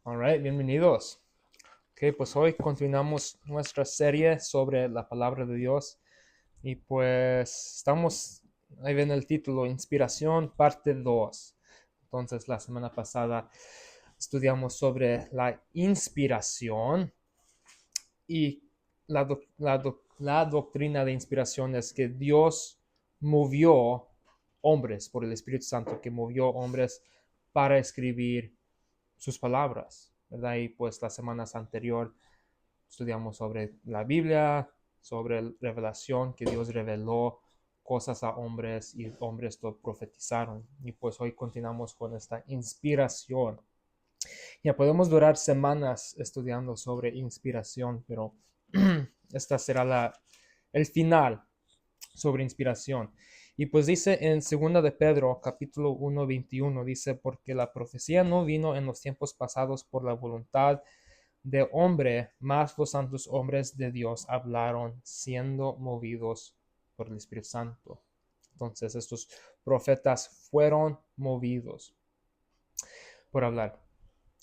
Alright, bienvenidos. Ok, pues hoy continuamos nuestra serie sobre la palabra de Dios y pues estamos, ahí ven el título, Inspiración, parte 2. Entonces la semana pasada estudiamos sobre la inspiración y la doctrina de inspiración es que Dios movió hombres por el Espíritu Santo, que movió hombres para escribir sus palabras, ¿verdad? Y pues las semanas anteriores estudiamos sobre la Biblia, sobre la revelación que Dios reveló cosas a hombres y hombres lo profetizaron. Y pues hoy continuamos con esta inspiración. Ya podemos durar semanas estudiando sobre inspiración, pero esta será el final sobre inspiración. Y pues dice en 2 de Pedro, capítulo 1:21, dice, porque la profecía no vino en los tiempos pasados por la voluntad de hombre, mas los santos hombres de Dios hablaron siendo movidos por el Espíritu Santo. Entonces estos profetas fueron movidos por hablar.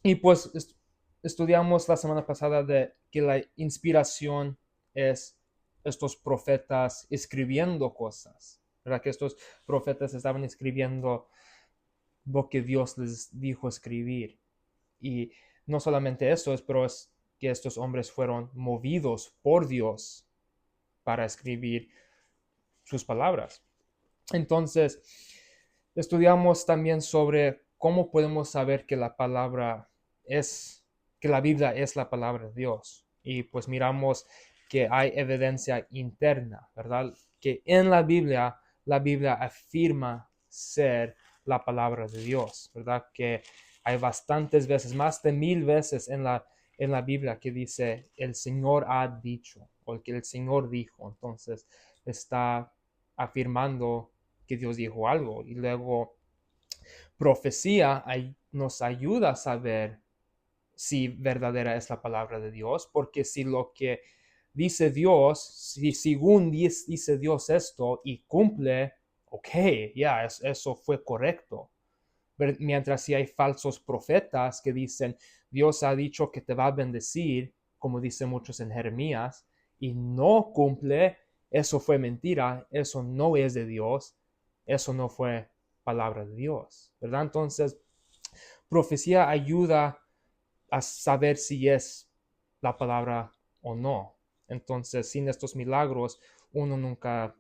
Y pues estudiamos la semana pasada de que la inspiración es estos profetas escribiendo cosas, ¿verdad? Que estos profetas estaban escribiendo lo que Dios les dijo escribir. Y no solamente eso, pero es que estos hombres fueron movidos por Dios para escribir sus palabras. Entonces, estudiamos también sobre cómo podemos saber que la palabra es, que la Biblia es la palabra de Dios. Y pues miramos que hay evidencia interna, ¿verdad? Que en la Biblia afirma ser la palabra de Dios, ¿verdad? Que hay bastantes veces, más de 1000 veces en la Biblia que dice el Señor ha dicho o que el Señor dijo. Entonces está afirmando que Dios dijo algo. Y luego profecía nos ayuda a saber si verdadera es la palabra de Dios, porque si lo que dice Dios, si según dice Dios esto y cumple, ok, ya, eso fue correcto. Mientras si hay falsos profetas que dicen, Dios ha dicho que te va a bendecir, como dicen muchos en Jeremías, y no cumple, eso fue mentira, eso no es de Dios, eso no fue palabra de Dios, ¿verdad? Entonces, profecía ayuda a saber si es la palabra o no. Entonces, sin estos milagros, uno nunca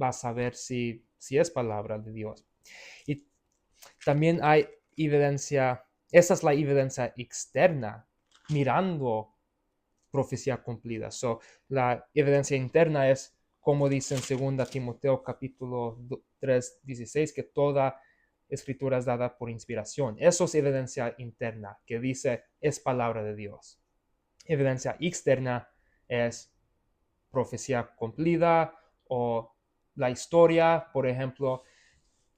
va a saber si es palabra de Dios. Y también hay evidencia, esa es la evidencia externa, mirando profecía cumplida. So, la evidencia interna es, como dice en 2 Timoteo capítulo 3:16, que toda escritura es dada por inspiración. Eso es evidencia interna, que dice es palabra de Dios. Evidencia externa es profecía cumplida o la historia, por ejemplo,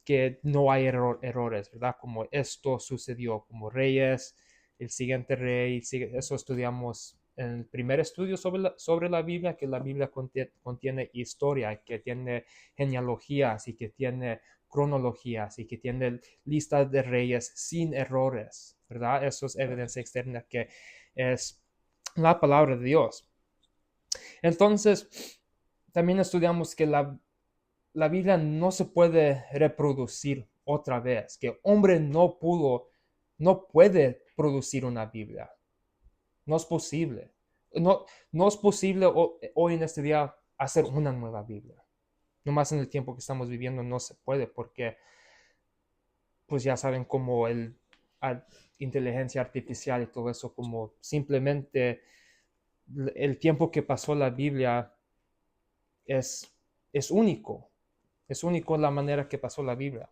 que no hay errores, ¿verdad? Como esto sucedió, como reyes, el siguiente rey, eso estudiamos en el primer estudio sobre la Biblia, que la Biblia contiene historia, que tiene genealogías y que tiene cronologías y que tiene listas de reyes sin errores, ¿verdad? Eso es evidencia externa que es la palabra de Dios. Entonces, también estudiamos que la Biblia no se puede reproducir otra vez, que hombre no puede producir una Biblia. No es posible. No, no es posible hoy en este día hacer una nueva Biblia. No más en el tiempo que estamos viviendo no se puede porque pues ya saben como inteligencia artificial y todo eso, como simplemente el tiempo que pasó la Biblia es, es único. Es único la manera que pasó la Biblia.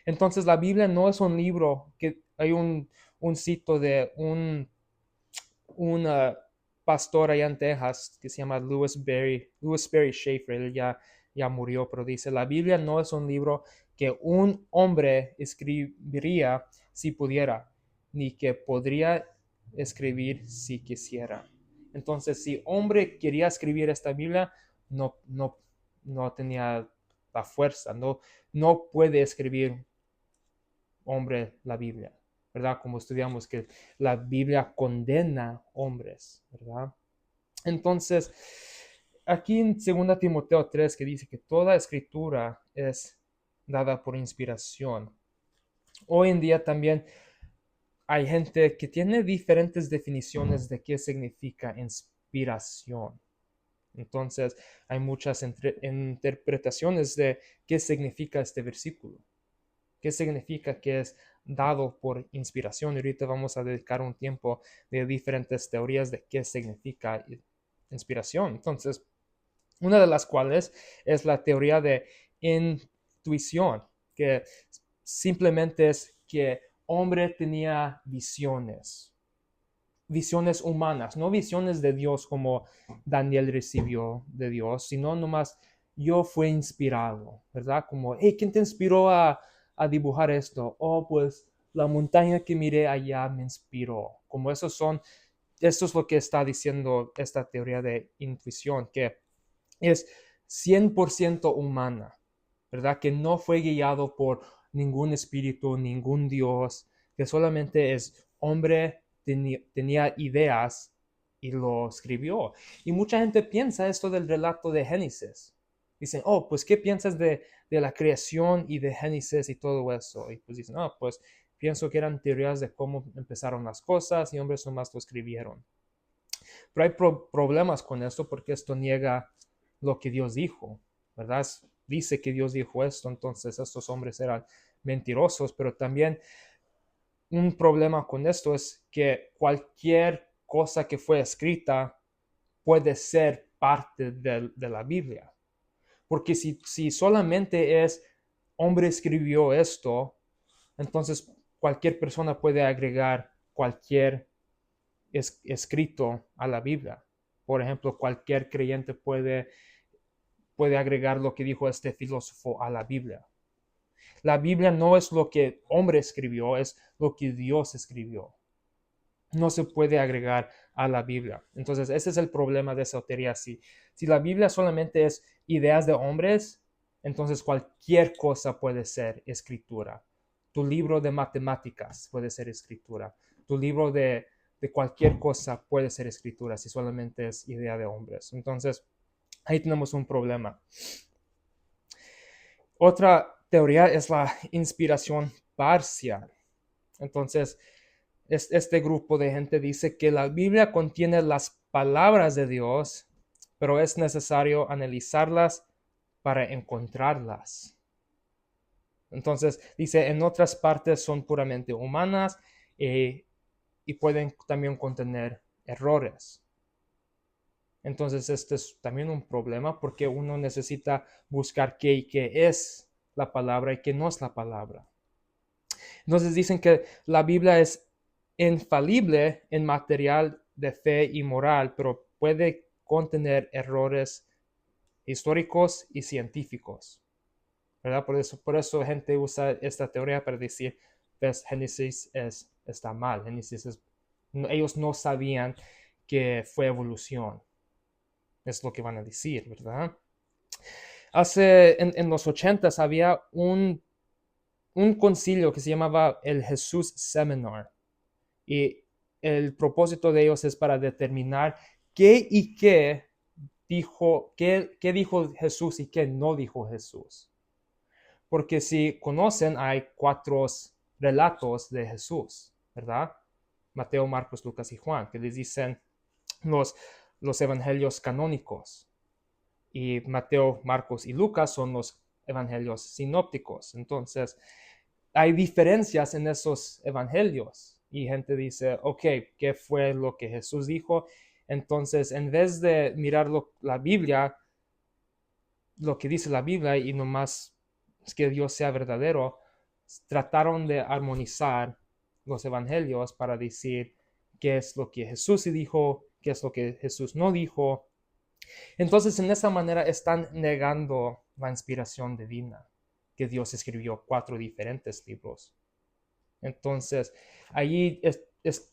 Entonces la Biblia no es un libro que hay un cito de un pastor allá en Texas que se llama Louis Berry Schaeffer, él ya murió, pero dice, la Biblia no es un libro que un hombre escribiría si pudiera, ni que podría escribir si quisiera. Entonces, si hombre quería escribir esta Biblia, no tenía la fuerza, no puede escribir hombre la Biblia. ¿verdad? Como estudiamos que la Biblia condena hombres, ¿verdad? Entonces, aquí en 2 Timoteo 3, que dice que toda escritura es dada por inspiración. Hoy en día también hay gente que tiene diferentes definiciones de qué significa inspiración. Entonces, hay muchas interpretaciones de qué significa este versículo, qué significa que es dado por inspiración. Y ahorita vamos a dedicar un tiempo de diferentes teorías de qué significa inspiración. Entonces, una de las cuales es la teoría de intuición, que simplemente es que hombre tenía visiones humanas, no visiones de Dios como Daniel recibió de Dios, sino nomás yo fui inspirado, ¿verdad? Como, hey, ¿quién te inspiró a dibujar esto? Oh, pues la montaña que miré allá me inspiró. Como esto es lo que está diciendo esta teoría de intuición, que es 100% humana, ¿verdad? Que no fue guiado por ningún espíritu, ningún Dios, que solamente es hombre, tenía ideas y lo escribió. Y mucha gente piensa esto del relato de Génesis. Dicen, oh, pues, ¿qué piensas de la creación y de Génesis y todo eso? Y pues dicen, oh, pues, pienso que eran teorías de cómo empezaron las cosas y hombres nomás lo escribieron. Pero hay problemas con esto porque esto niega lo que Dios dijo, ¿verdad? Dice que Dios dijo esto, entonces estos hombres eran mentirosos, pero también un problema con esto es que cualquier cosa que fue escrita puede ser parte de la Biblia. Porque si solamente es hombre escribió esto, entonces cualquier persona puede agregar cualquier escrito a la Biblia. Por ejemplo, cualquier creyente puede agregar lo que dijo este filósofo a la Biblia. La Biblia no es lo que hombre escribió, es lo que Dios escribió. No se puede agregar a la Biblia. Entonces, ese es el problema de esa teoría. Si la Biblia solamente es ideas de hombres, entonces cualquier cosa puede ser escritura. Tu libro de matemáticas puede ser escritura. Tu libro de cualquier cosa puede ser escritura si solamente es idea de hombres. Entonces, ahí tenemos un problema. Otra teoría es la inspiración parcial. Entonces, este grupo de gente dice que la Biblia contiene las palabras de Dios, pero es necesario analizarlas para encontrarlas. Entonces, dice, en otras partes son puramente humanas y pueden también contener errores. Entonces, este es también un problema porque uno necesita buscar qué es la palabra y qué no es la palabra. Entonces dicen que la Biblia es infalible en material de fe y moral, pero puede contener errores históricos y científicos, ¿verdad? Por eso gente usa esta teoría para decir, pues Génesis está mal, ellos no sabían que fue evolución, es lo que van a decir, ¿verdad? En los 80s había un concilio que se llamaba el Jesús Seminar. Y el propósito de ellos es para determinar qué dijo Jesús y qué no dijo Jesús. Porque si conocen, hay 4 relatos de Jesús, ¿verdad? Mateo, Marcos, Lucas y Juan, que les dicen los evangelios canónicos. Y Mateo, Marcos y Lucas son los evangelios sinópticos. Entonces, hay diferencias en esos evangelios y gente dice, ok, ¿qué fue lo que Jesús dijo? Entonces, en vez de mirar la Biblia, lo que dice la Biblia y nomás es que Dios sea verdadero, trataron de armonizar los evangelios para decir qué es lo que Jesús sí dijo, qué es lo que Jesús no dijo. Entonces, en esa manera están negando la inspiración divina, que Dios escribió 4 diferentes libros. Entonces, allí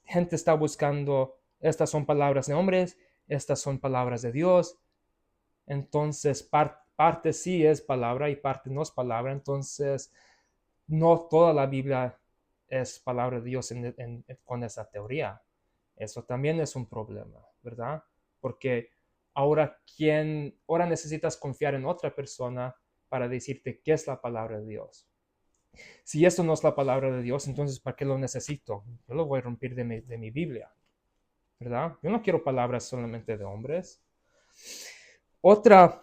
gente está buscando, estas son palabras de hombres, estas son palabras de Dios. Entonces, parte sí es palabra y parte no es palabra. Entonces, no toda la Biblia es palabra de Dios con esa teoría. Eso también es un problema, ¿verdad? Porque ahora necesitas confiar en otra persona para decirte qué es la palabra de Dios. Si esto no es la palabra de Dios, entonces ¿para qué lo necesito? Yo lo voy a romper de mi Biblia, ¿verdad? Yo no quiero palabras solamente de hombres. Otra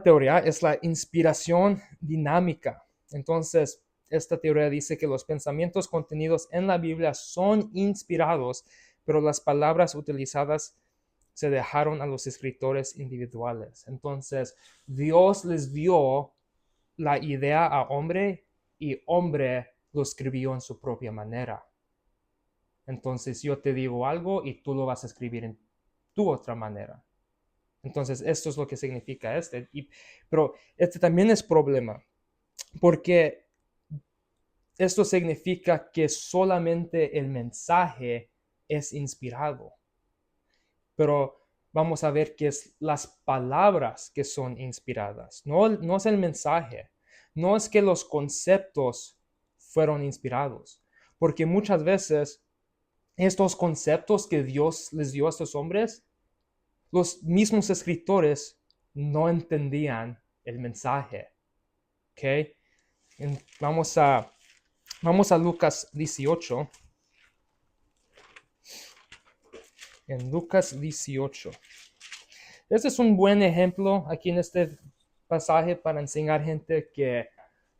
teoría es la inspiración dinámica. Entonces, esta teoría dice que los pensamientos contenidos en la Biblia son inspirados, pero las palabras utilizadas se dejaron a los escritores individuales. Entonces, Dios les dio la idea a hombre y hombre lo escribió en su propia manera. Entonces, yo te digo algo y tú lo vas a escribir en tu otra manera. Entonces, esto es lo que significa pero este también es problema, porque esto significa que solamente el mensaje es inspirado. Pero vamos a ver que es las palabras que son inspiradas, no es el mensaje, no es que los conceptos fueron inspirados, porque muchas veces estos conceptos que Dios les dio a estos hombres, los mismos escritores no entendían el mensaje. ¿Ok? Vamos a Lucas 18. En Lucas 18. Este es un buen ejemplo aquí en este pasaje para enseñar gente que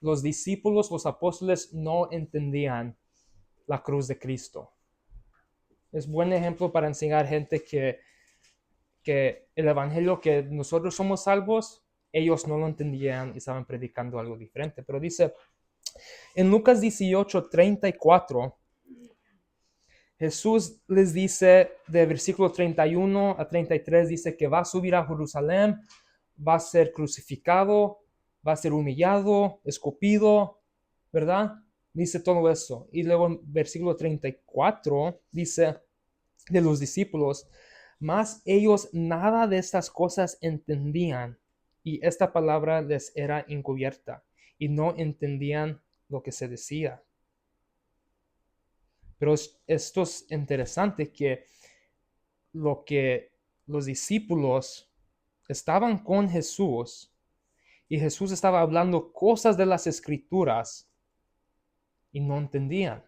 los discípulos, los apóstoles, no entendían la cruz de Cristo. Es buen ejemplo para enseñar gente que el evangelio que nosotros somos salvos, ellos no lo entendían y estaban predicando algo diferente. Pero dice, en Lucas 18, 34, Jesús les dice, de versículo 31 a 33, dice que va a subir a Jerusalén, va a ser crucificado, va a ser humillado, escupido, ¿verdad? Dice todo eso. Y luego en versículo 34 dice de los discípulos, mas ellos nada de estas cosas entendían, y esta palabra les era encubierta, y no entendían lo que se decía. Pero esto es interesante que lo que los discípulos estaban con Jesús y Jesús estaba hablando cosas de las escrituras y no entendían.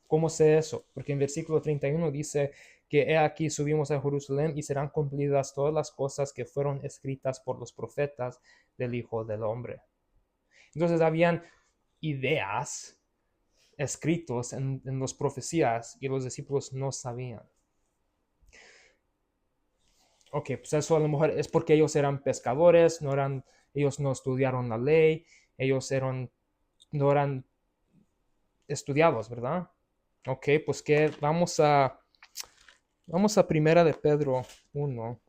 ¿Cómo sé eso? Porque en versículo 31 dice que he aquí subimos a Jerusalén y serán cumplidas todas las cosas que fueron escritas por los profetas del Hijo del Hombre. Entonces habían ideas escritos en las profecías y los discípulos no sabían. Ok, pues eso a lo mejor es porque ellos eran pescadores, ellos no estudiaron la ley, no eran estudiados, ¿verdad? Ok, pues que vamos a Primera de Pedro 1.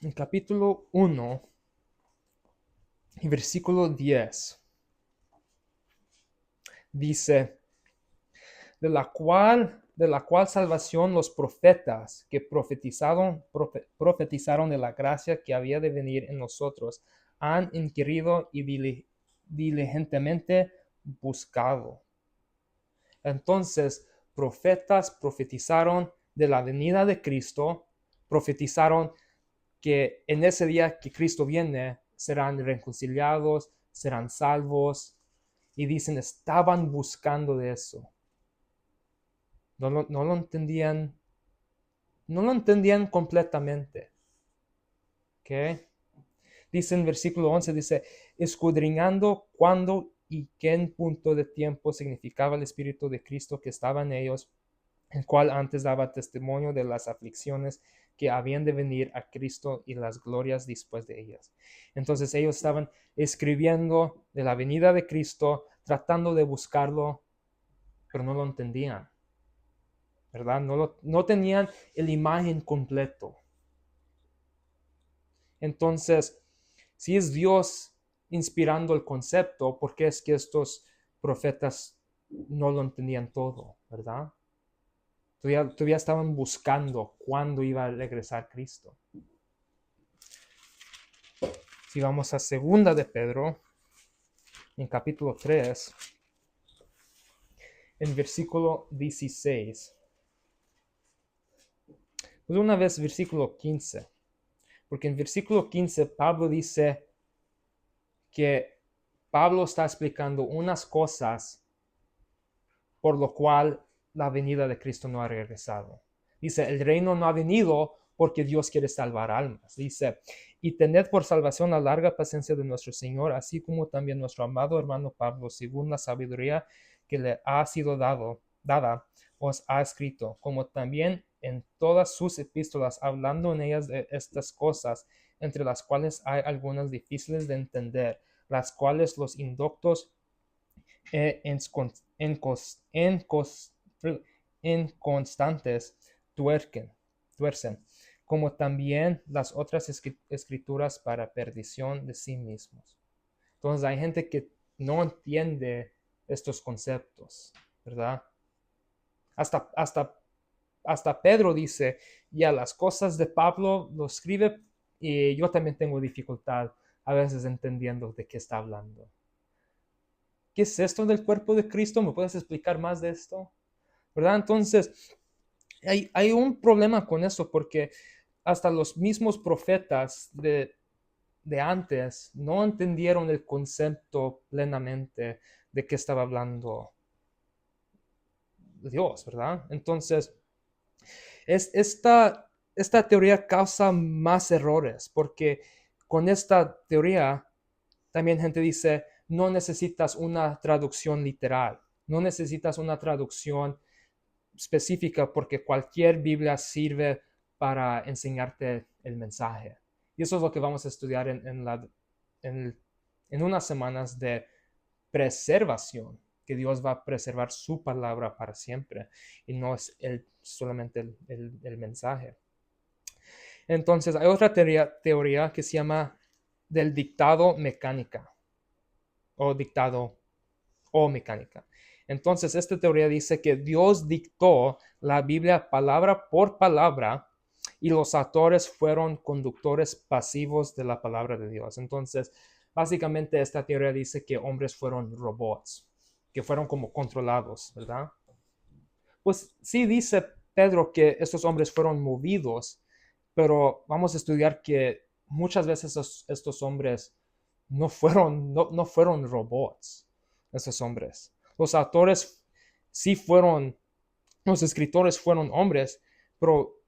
En capítulo 1 y versículo 10 dice, de la cual salvación los profetas que profetizaron de la gracia que había de venir en nosotros han inquirido y diligentemente buscado. Entonces, profetas profetizaron de la venida de Cristo, profetizaron que en ese día que Cristo viene serán reconciliados, serán salvos, y dicen, estaban buscando de eso. No lo entendían, no lo entendían completamente. ¿Ok? Dice en versículo 11, dice, escudriñando cuándo y qué en punto de tiempo significaba el Espíritu de Cristo que estaba en ellos, el cual antes daba testimonio de las aflicciones que habían de venir a Cristo y las glorias después de ellas. Entonces ellos estaban escribiendo de la venida de Cristo, tratando de buscarlo, pero no lo entendían, ¿verdad? No tenían la imagen completo. Entonces, si es Dios inspirando el concepto, ¿por qué es que estos profetas no lo entendían todo, ¿verdad? Todavía estaban buscando cuándo iba a regresar Cristo. Si vamos a segunda de Pedro, en capítulo 3, en versículo 16. Pues una vez versículo 15, porque en versículo 15 Pablo dice que Pablo está explicando unas cosas por lo cual la venida de Cristo no ha regresado. Dice, el reino no ha venido porque Dios quiere salvar almas. Dice, y tened por salvación la larga paciencia de nuestro Señor, así como también nuestro amado hermano Pablo, según la sabiduría que le ha sido dada, os ha escrito, como también en todas sus epístolas, hablando en ellas de estas cosas, entre las cuales hay algunas difíciles de entender, las cuales los indoctos inconstantes tuercen, como también las otras escrituras para perdición de sí mismos. Entonces hay gente que no entiende estos conceptos, ¿verdad? Hasta Pedro dice, ya las cosas de Pablo lo escribe y yo también tengo dificultad a veces entendiendo de qué está hablando. ¿Qué es esto del cuerpo de Cristo? ¿Me puedes explicar más de esto? ¿Verdad? Entonces, hay un problema con eso porque hasta los mismos profetas de antes no entendieron el concepto plenamente de qué estaba hablando Dios, ¿verdad? Entonces, esta teoría causa más errores porque con esta teoría también gente dice, no necesitas una traducción literal, no necesitas una traducción específica porque cualquier Biblia sirve para enseñarte el mensaje. Y eso es lo que vamos a estudiar en unas semanas de preservación, que Dios va a preservar su palabra para siempre y no es solamente el mensaje. Entonces, hay otra teoría que se llama del dictado mecánica o dictado o mecánica. Entonces, esta teoría dice que Dios dictó la Biblia palabra por palabra y los autores fueron conductores pasivos de la palabra de Dios. Entonces, básicamente esta teoría dice que hombres fueron robots, que fueron como controlados, ¿verdad? Pues sí dice Pedro que estos hombres fueron movidos, pero vamos a estudiar que muchas veces estos hombres no fueron robots, esos hombres. Los autores sí fueron, los escritores fueron hombres, pero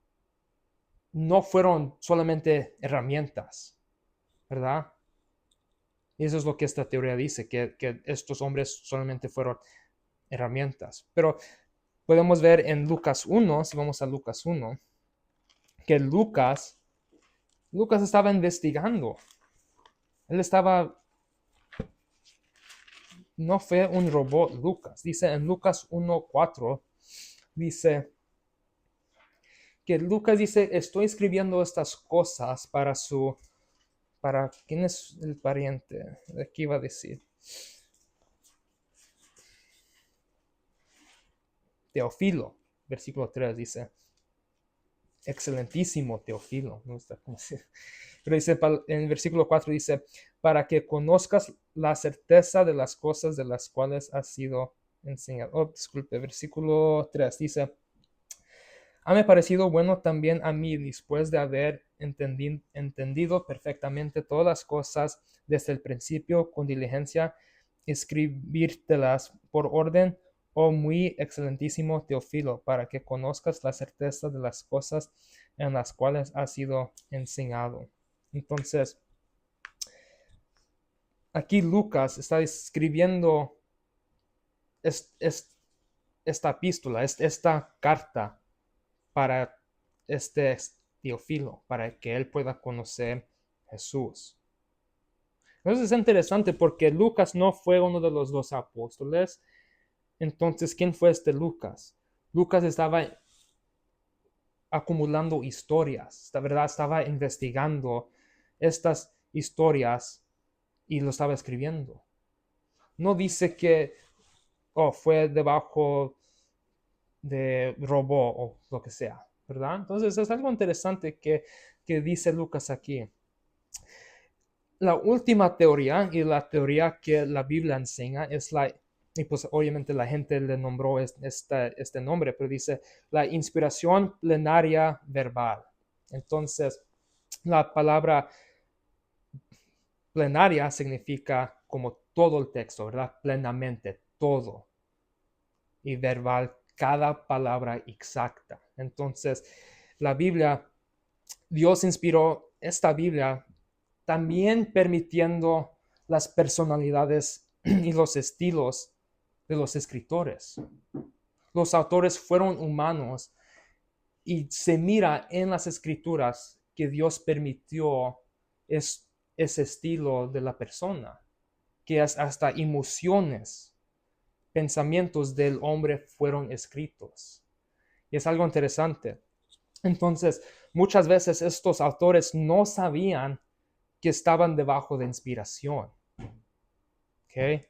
no fueron solamente herramientas, ¿verdad? Y eso es lo que esta teoría dice, que estos hombres solamente fueron herramientas. Pero podemos ver en Lucas 1, si vamos a Lucas 1, que Lucas estaba investigando. Él estaba, no fue un robot Lucas. Dice en Lucas 1:4, dice que Lucas dice, estoy escribiendo estas cosas ¿quién es el pariente? Aquí va a decir. Teófilo, versículo 3 dice, excelentísimo Teófilo, no está como si, pero dice en el versículo 4 dice, para que conozcas la certeza de las cosas de las cuales has sido enseñado. Oh, disculpe, versículo 3 dice, me parecido bueno también a mí, después de haber entendido perfectamente todas las cosas desde el principio con diligencia, escribírtelas por orden, oh muy excelentísimo Teófilo, para que conozcas la certeza de las cosas en las cuales has sido enseñado. Entonces, aquí Lucas está escribiendo esta epístola, esta carta para este Teófilo, para que él pueda conocer a Jesús. Entonces es interesante porque Lucas no fue uno de los dos apóstoles. Entonces, ¿quién fue este Lucas? Lucas estaba acumulando historias, la verdad estaba investigando estas historias y lo estaba escribiendo. No dice que o fue debajo de robó o lo que sea, ¿verdad? Entonces es algo interesante que dice Lucas aquí. La última teoría y la teoría que la Biblia enseña es y pues obviamente la gente le nombró este nombre, pero dice la inspiración plenaria verbal. Entonces, la palabra plenaria significa como todo el texto, ¿verdad? Plenamente, todo. Y verbal, cada palabra exacta. Entonces, la Biblia, Dios inspiró esta Biblia también permitiendo las personalidades y los estilos de los escritores. Los autores fueron humanos y se mira en las escrituras que Dios permitió ese estilo de la persona, que hasta emociones, pensamientos del hombre fueron escritos. Y es algo interesante. Entonces, muchas veces estos autores no sabían que estaban debajo de inspiración. ¿Ok?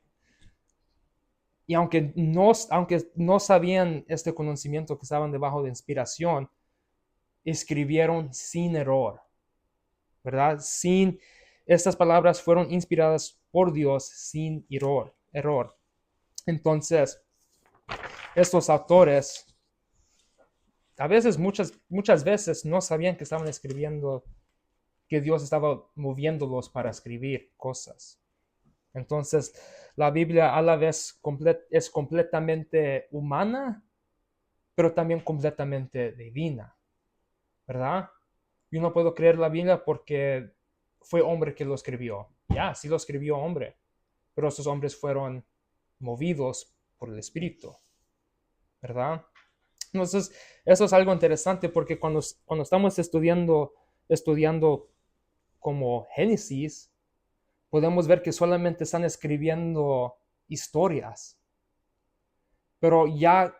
Y aunque no sabían este conocimiento que estaban debajo de inspiración, escribieron sin error, ¿verdad? Estas palabras fueron inspiradas por Dios sin error. Entonces, estos autores, a veces, muchas veces, no sabían que estaban escribiendo, que Dios estaba moviéndolos para escribir cosas. Entonces, la Biblia a la vez es completamente humana, pero también completamente divina, ¿verdad? Yo no puedo creer la Biblia porque fue hombre que lo escribió. Ya, sí lo escribió hombre, pero esos hombres fueron movidos por el Espíritu, ¿verdad? Entonces, eso es algo interesante porque cuando estamos estudiando como Génesis, podemos ver que solamente están escribiendo historias, pero ya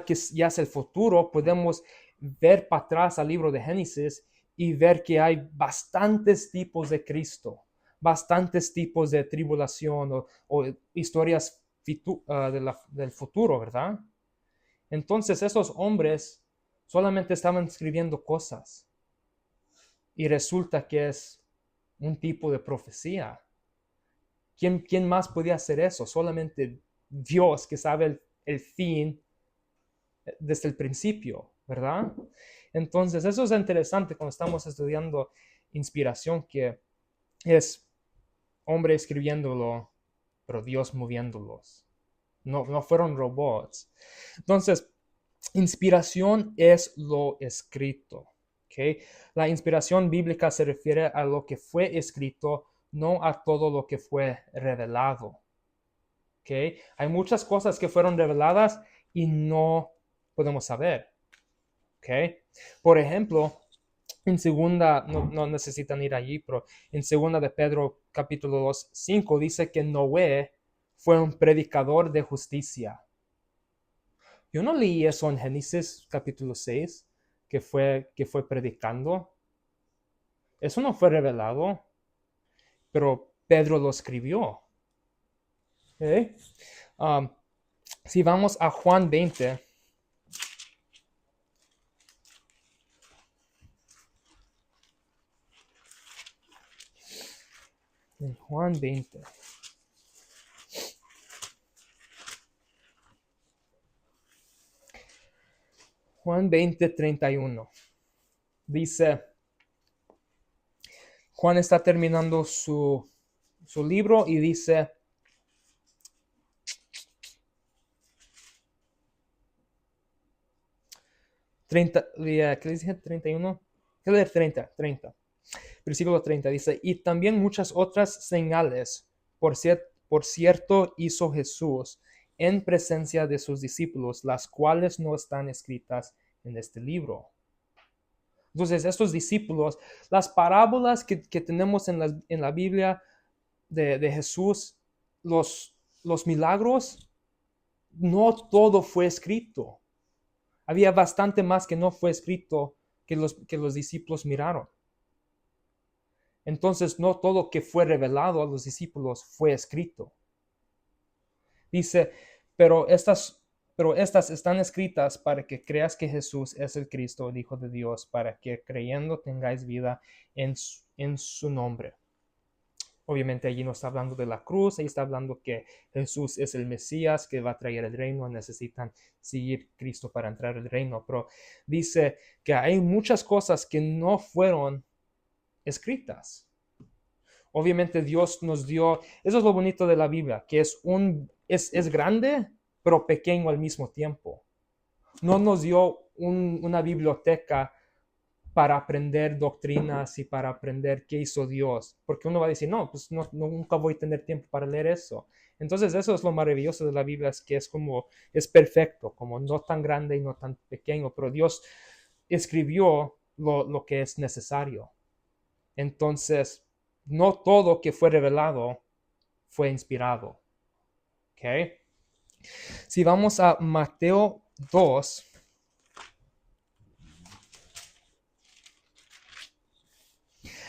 que ya es el futuro, podemos ver para atrás al libro de Génesis y ver que hay bastantes tipos de Cristo, bastantes tipos de tribulación o historias del futuro, ¿verdad? Entonces esos hombres solamente estaban escribiendo cosas y resulta que es un tipo de profecía. ¿Quién más podía hacer eso? Solamente Dios que sabe el fin desde el principio, ¿verdad? Entonces, eso es interesante cuando estamos estudiando inspiración, que es hombre escribiéndolo, pero Dios moviéndolos. No fueron robots. Entonces, inspiración es lo escrito. ¿Okay? La inspiración bíblica se refiere a lo que fue escrito, no a todo lo que fue revelado. ¿Okay? Hay muchas cosas que fueron reveladas y no podemos saber. ¿Okay? Por ejemplo, en segunda, no necesitan ir allí, pero en segunda de Pedro capítulo 2, 5 dice que Noé fue un predicador de justicia. Yo no leí eso en Génesis capítulo 6, que fue predicando. Eso no fue revelado, pero Pedro lo escribió. ¿Okay? Si vamos a Juan 20, en Juan 20. Juan 20, 31. Dice, Juan está terminando su libro y dice, 30, ¿qué dice? 31. ¿Qué leer? 30. Versículo 30 dice, y también muchas otras señales, por cierto, hizo Jesús en presencia de sus discípulos, las cuales no están escritas en este libro. Entonces, estos discípulos, las parábolas que tenemos en la Biblia de Jesús, los milagros, no todo fue escrito. Había bastante más que no fue escrito que los discípulos miraron. Entonces, no todo que fue revelado a los discípulos fue escrito. Dice, pero estas están escritas para que creas que Jesús es el Cristo, el Hijo de Dios, para que creyendo tengáis vida en su nombre. Obviamente allí no está hablando de la cruz, ahí está hablando que Jesús es el Mesías que va a traer el reino, necesitan seguir Cristo para entrar al reino, pero dice que hay muchas cosas que no fueron escritas. Obviamente Dios nos dio, eso es lo bonito de la Biblia, que es grande, pero pequeño al mismo tiempo. No nos dio una biblioteca para aprender doctrinas y para aprender qué hizo Dios, porque uno va a decir, no, pues nunca voy a tener tiempo para leer eso. Entonces eso es lo maravilloso de la Biblia, es que es perfecto, como no tan grande y no tan pequeño, pero Dios escribió lo que es necesario. Entonces, no todo que fue revelado fue inspirado. ¿Ok? Si vamos a Mateo 2,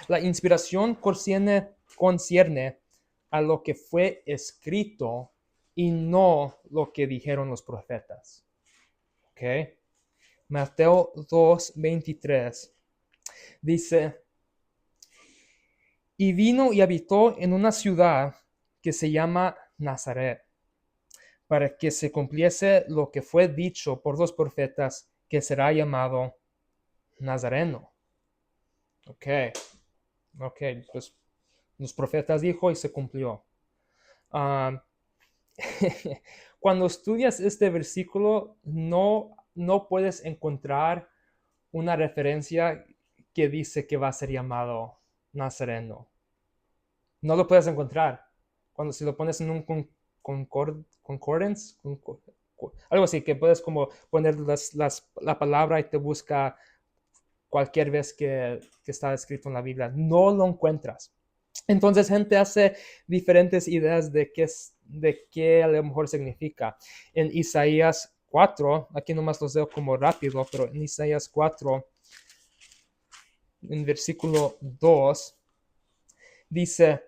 la inspiración concierne a lo que fue escrito y no lo que dijeron los profetas. ¿Ok? Mateo 2:23 dice, y vino y habitó en una ciudad que se llama Nazaret, para que se cumpliese lo que fue dicho por los profetas, que será llamado Nazareno. Ok, pues los profetas dijo y se cumplió. Ah, cuando estudias este versículo, no puedes encontrar una referencia que dice que va a ser llamado Nazareno. No lo puedes encontrar. Si lo pones en un concordance, algo así, que puedes como poner la palabra y te busca cualquier vez que está escrito en la Biblia. No lo encuentras. Entonces gente hace diferentes ideas de qué a lo mejor significa. En Isaías 4, aquí nomás los leo como rápido, pero en Isaías 4, en versículo 2, dice,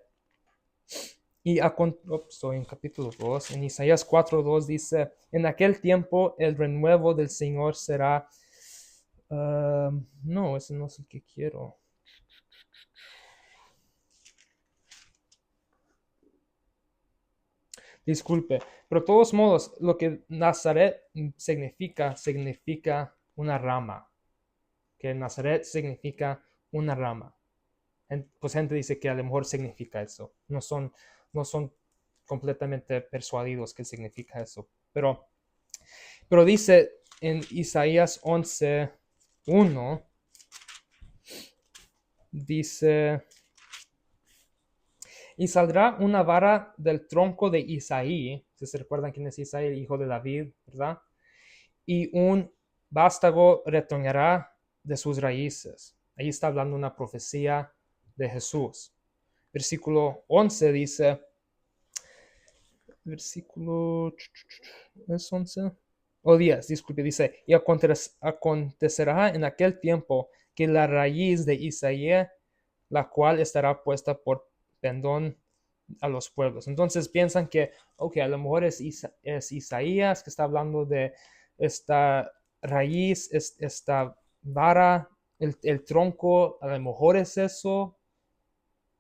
estoy en capítulo 2, en Isaías 4:2 dice, en aquel tiempo el renuevo del Señor será, no, ese no es el que quiero. Disculpe, pero de todos modos, lo que Nazaret significa una rama. Que Nazaret significa una rama. Pues gente dice que a lo mejor significa eso. No son completamente persuadidos que significa eso. Pero dice en Isaías 11:1, dice, y saldrá una vara del tronco de Isaí, si se recuerdan quién es Isaí, el hijo de David, ¿verdad? Y un vástago retoñará de sus raíces. Ahí está hablando una profecía de Jesús. Versículo 11 dice, versículo, ¿es 11? O 10, disculpe, dice, y acontecerá en aquel tiempo que la raíz de Isaías, la cual estará puesta por pendón a los pueblos. Entonces piensan que, ok, a lo mejor es Isaías que está hablando de esta raíz, esta vara, el tronco, a lo mejor es eso.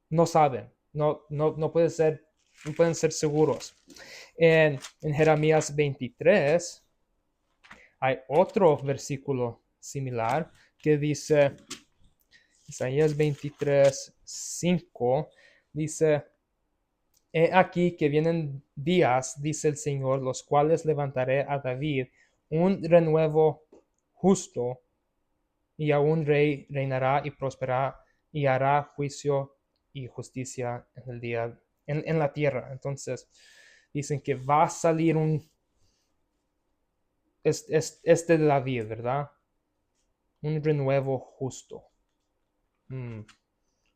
No saben, no pueden ser seguros. En Jeremías 23 hay otro versículo similar que dice, Isaías 23:5, dice, he aquí que vienen días, dice el Señor, los cuales levantaré a David un renuevo justo, y a un rey reinará y prosperará y hará juicio y justicia en la tierra. Entonces dicen que va a salir este de David, ¿verdad? Un renuevo justo.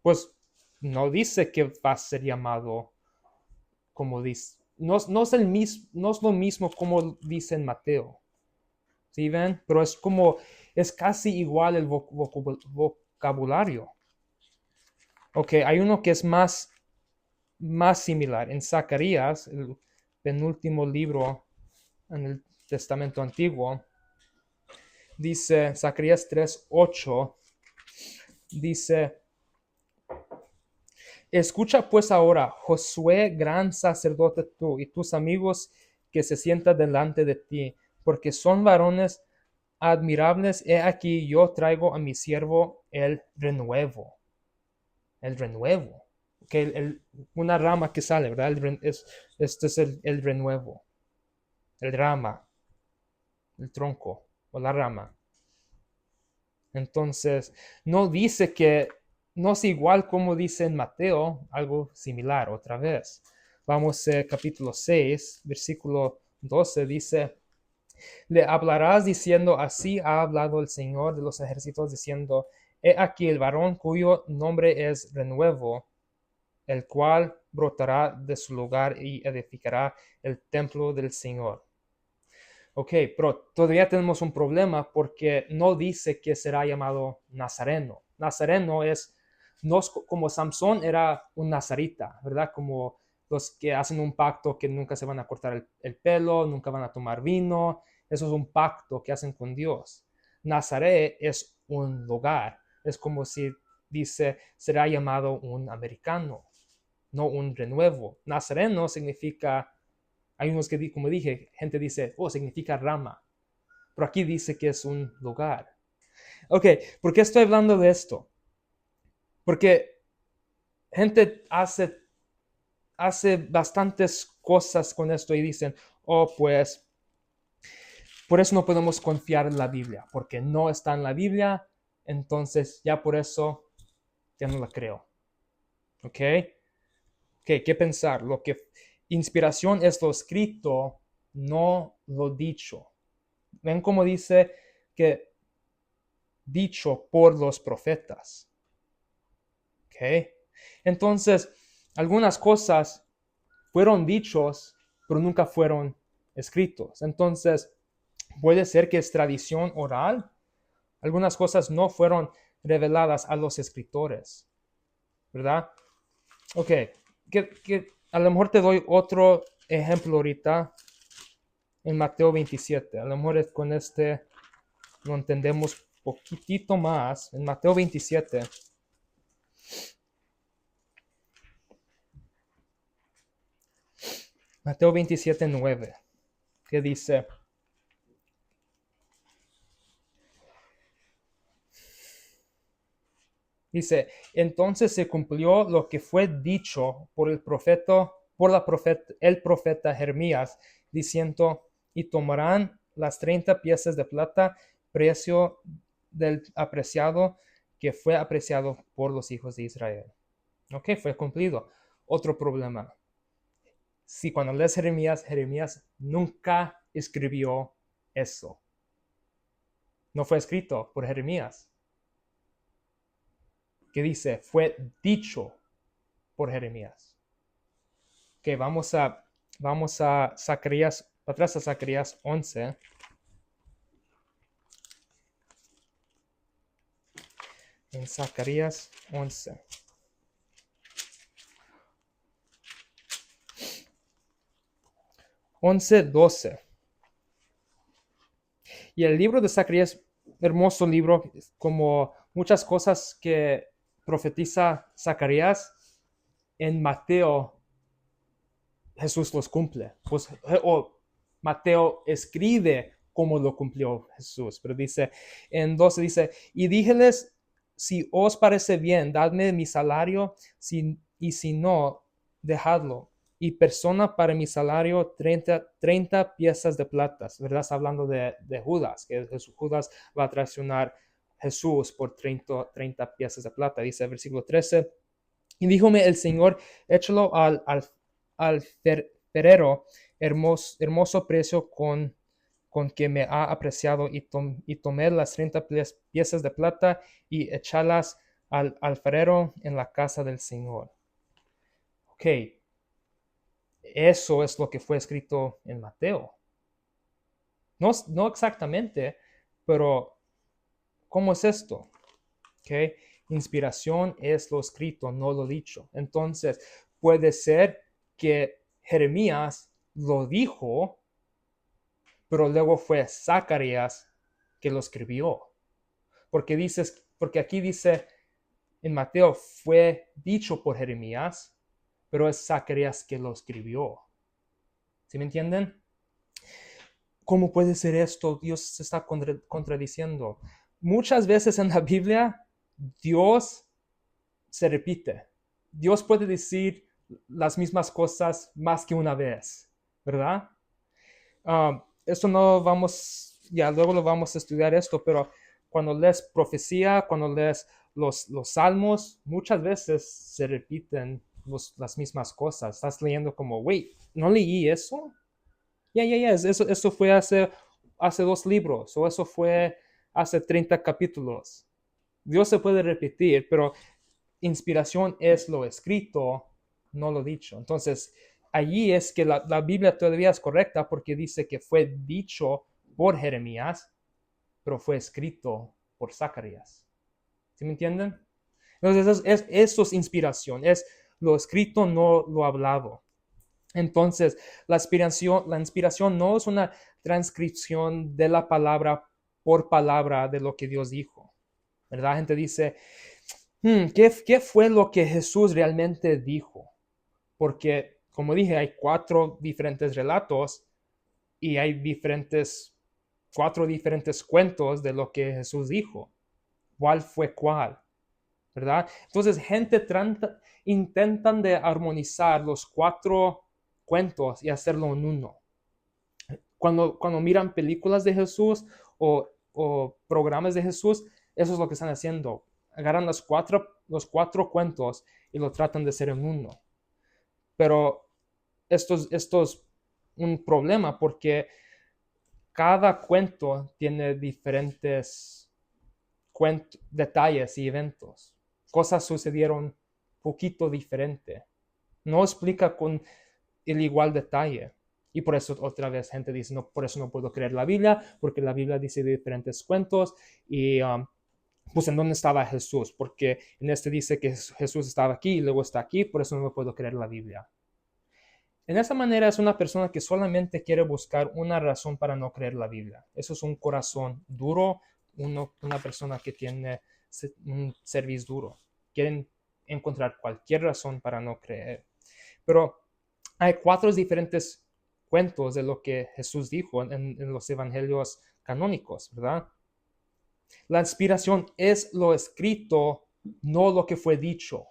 Pues no dice que va a ser llamado como dice. No es lo mismo como dice en Mateo. ¿Sí ven? Pero es casi igual el vocabulario. Ok, hay uno que es más similar. En Zacarías, el penúltimo libro en el Testamento Antiguo. Dice Zacarías 3:8, dice: escucha pues ahora, Josué, gran sacerdote tú, y tus amigos que se sientan delante de ti, porque son varones admirables. He aquí yo traigo a mi siervo el renuevo. El renuevo. Una rama que sale, ¿verdad? Este es el renuevo. El rama, el tronco o la rama. Entonces, no dice que, no es igual como dice en Mateo, algo similar otra vez. Vamos a capítulo 6, versículo 12, dice: le hablarás diciendo, así ha hablado el Señor de los ejércitos, diciendo: he aquí el varón cuyo nombre es renuevo, el cual brotará de su lugar y edificará el templo del Señor. Ok, pero todavía tenemos un problema porque no dice que será llamado Nazareno. Nazareno no es como Samson era un nazarita, ¿verdad? Como los que hacen un pacto que nunca se van a cortar el pelo, nunca van a tomar vino. Eso es un pacto que hacen con Dios. Nazaret es un lugar. Es como si dice, será llamado un americano, no un renuevo. Nazareno significa, hay unos que, como dije, gente dice, oh, significa rama. Pero aquí dice que es un lugar. Ok, ¿por qué estoy hablando de esto? Porque gente hace bastantes cosas con esto y dicen, oh, pues, por eso no podemos confiar en la Biblia, porque no está en la Biblia, entonces ya por eso ya no la creo. ¿Ok? Ok, ¿qué pensar? Inspiración es lo escrito, no lo dicho. Ven cómo dice que dicho por los profetas. ¿Ok? Entonces, algunas cosas fueron dichos, pero nunca fueron escritos. Entonces, puede ser que es tradición oral. Algunas cosas no fueron reveladas a los escritores, ¿verdad? Ok, a lo mejor te doy otro ejemplo ahorita en Mateo 27. A lo mejor con este lo entendemos poquitito más. En Mateo 27. Mateo 27:9, que dice: entonces se cumplió lo que fue dicho por el profeta Jeremías, diciendo: y tomarán las 30 piezas de plata, precio del apreciado, que fue apreciado por los hijos de Israel. Ok, fue cumplido. Otro problema. Si cuando lees Jeremías nunca escribió eso. No fue escrito por Jeremías. Que dice, fue dicho por Jeremías. Ok, vamos a Zacarías, atrás a Zacarías 11. En Zacarías 11. 11:12. Y el libro de Zacarías, hermoso libro, como muchas cosas que profetiza Zacarías, en Mateo Jesús los cumple. Pues, o Mateo escribe cómo lo cumplió Jesús, pero dice, en 12 dice: y díjeles, si os parece bien, dadme mi salario, y si no, dejadlo. Y persona para mi salario 30 piezas de plata, ¿verdad? Está hablando de Judas, que Judas va a traicionar a Jesús por 30 piezas de plata. Dice el versículo 13, y díjome el Señor, échalo al ferrero, hermoso precio con que me ha apreciado, y tomé las 30 piezas de plata y echalas al alfarero en la casa del Señor. Ok, eso es lo que fue escrito en Mateo. No exactamente, pero ¿cómo es esto? Ok, inspiración es lo escrito, no lo dicho. Entonces, puede ser que Jeremías lo dijo, pero luego fue Zacarías que lo escribió. Porque aquí dice en Mateo fue dicho por Jeremías, pero es Zacarías que lo escribió. ¿Sí me entienden? ¿Cómo puede ser esto? Dios se está contradiciendo. Muchas veces en la Biblia, Dios se repite. Dios puede decir las mismas cosas más que una vez, ¿verdad? Esto no vamos, ya luego lo vamos a estudiar esto, pero cuando lees profecía, cuando lees los salmos, muchas veces se repiten las mismas cosas. Estás leyendo como, wait, ¿no leí eso? Ya, eso fue hace 2 libros, o eso fue hace 30 capítulos. Dios se puede repetir, pero inspiración es lo escrito, no lo dicho. Entonces, allí es que la Biblia todavía es correcta porque dice que fue dicho por Jeremías, pero fue escrito por Zacarías. ¿Sí me entienden? Entonces, eso es inspiración, es lo escrito, no lo hablado. Entonces, la inspiración no es una transcripción de la palabra por palabra de lo que Dios dijo. ¿Verdad? La gente dice, ¿qué fue lo que Jesús realmente dijo? Porque, como dije, hay 4 diferentes relatos y hay 4 diferentes cuentos de lo que Jesús dijo. ¿Cuál fue cuál? ¿Verdad? Entonces, gente intentan de armonizar los 4 cuentos y hacerlo en uno. Cuando miran películas de Jesús o programas de Jesús, eso es lo que están haciendo. Agarran los cuatro cuentos y lo tratan de hacer en uno. Pero esto es un problema porque cada cuento tiene diferentes detalles y eventos. Cosas sucedieron poquito diferente. No explica con el igual detalle. Y por eso otra vez gente dice, no, por eso no puedo creer la Biblia, porque la Biblia dice diferentes cuentos y pues en dónde estaba Jesús, porque en este dice que Jesús estaba aquí y luego está aquí, por eso no puedo creer la Biblia. En esa manera es una persona que solamente quiere buscar una razón para no creer la Biblia. Eso es un corazón duro, una persona que tiene un servicio duro. Quieren encontrar cualquier razón para no creer. Pero hay 4 diferentes cuentos de lo que Jesús dijo en los evangelios canónicos, ¿verdad? La inspiración es lo escrito, no lo que fue dicho.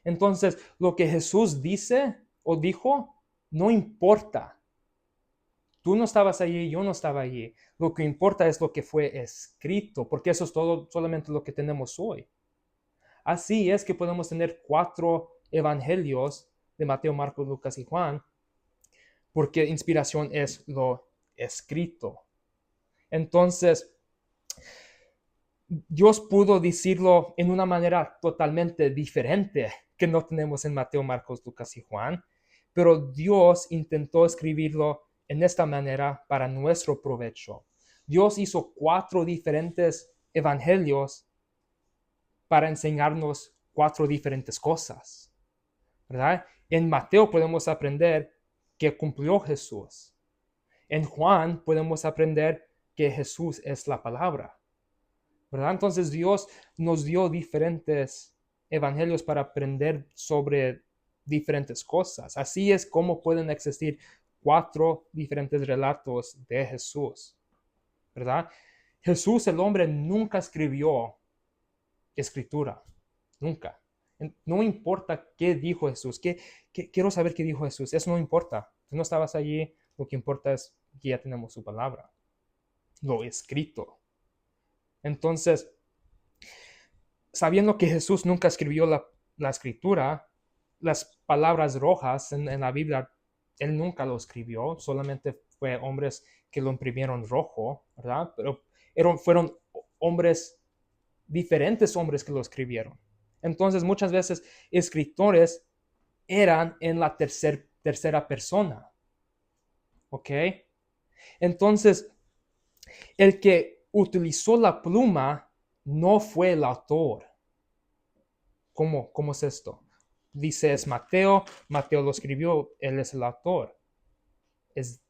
Entonces, lo que Jesús dice o dijo, no importa. Tú no estabas allí, yo no estaba allí. Lo que importa es lo que fue escrito, porque eso es todo, solamente lo que tenemos hoy. Así es que podemos tener 4 evangelios de Mateo, Marcos, Lucas y Juan, porque inspiración es lo escrito. Entonces, Dios pudo decirlo en una manera totalmente diferente que no tenemos en Mateo, Marcos, Lucas y Juan, pero Dios intentó escribirlo en esta manera para nuestro provecho. Dios hizo 4 diferentes evangelios para enseñarnos 4 diferentes cosas, ¿verdad? En Mateo podemos aprender que cumplió Jesús. En Juan podemos aprender que Jesús es la palabra, ¿verdad? Entonces Dios nos dio diferentes evangelios para aprender sobre diferentes cosas. Así es como pueden existir 4 diferentes relatos de Jesús, ¿verdad? Jesús, el hombre, nunca escribió escritura, nunca. No importa qué dijo Jesús, quiero saber qué dijo Jesús, eso no importa. Tú no estabas allí, lo que importa es que ya tenemos su palabra, lo escrito. Entonces, sabiendo que Jesús nunca escribió la escritura, las palabras rojas en la Biblia, él nunca lo escribió, solamente fue hombres que lo imprimieron rojo, ¿verdad? Pero fueron diferentes hombres que lo escribieron. Entonces, muchas veces escritores eran en la tercera persona, ¿ok? Entonces, el que utilizó la pluma no fue el autor. ¿Cómo es esto? Dice es Mateo, Mateo lo escribió, él es el autor. Es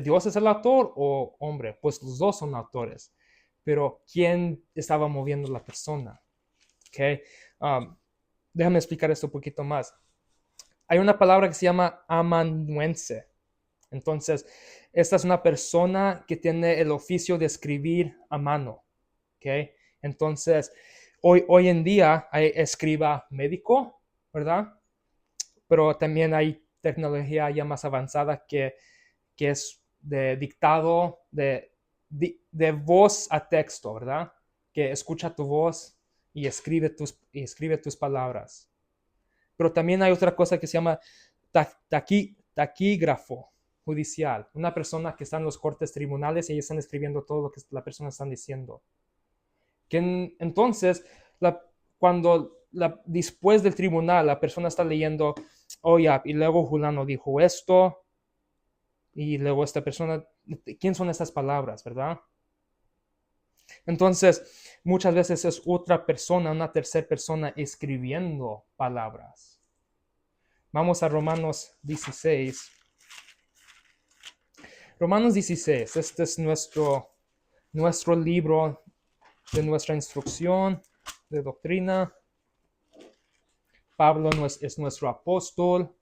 ¿Dios es el autor o hombre? Pues los dos son autores. Pero ¿quién estaba moviendo la persona? ¿Okay? Déjame explicar esto un poquito más. Hay una palabra que se llama amanuense. Entonces, esta es una persona que tiene el oficio de escribir a mano. ¿Okay? Entonces, hoy en día hay escriba médico, ¿verdad? Pero también hay tecnología ya más avanzada que es de dictado, de voz a texto, ¿verdad? Que escucha tu voz y escribe tus palabras. Pero también hay otra cosa que se llama taquígrafo judicial. Una persona que está en los cortes tribunales y ellos están escribiendo todo lo que la persona está diciendo. Entonces, después del tribunal, la persona está leyendo, oh ya, y luego Julano dijo esto, y luego esta persona, ¿quién son estas palabras, verdad? Entonces, muchas veces es otra persona, una tercera persona escribiendo palabras. Vamos a Romanos 16. Romanos 16, este es nuestro libro de nuestra instrucción de doctrina. Pablo es nuestro apóstol,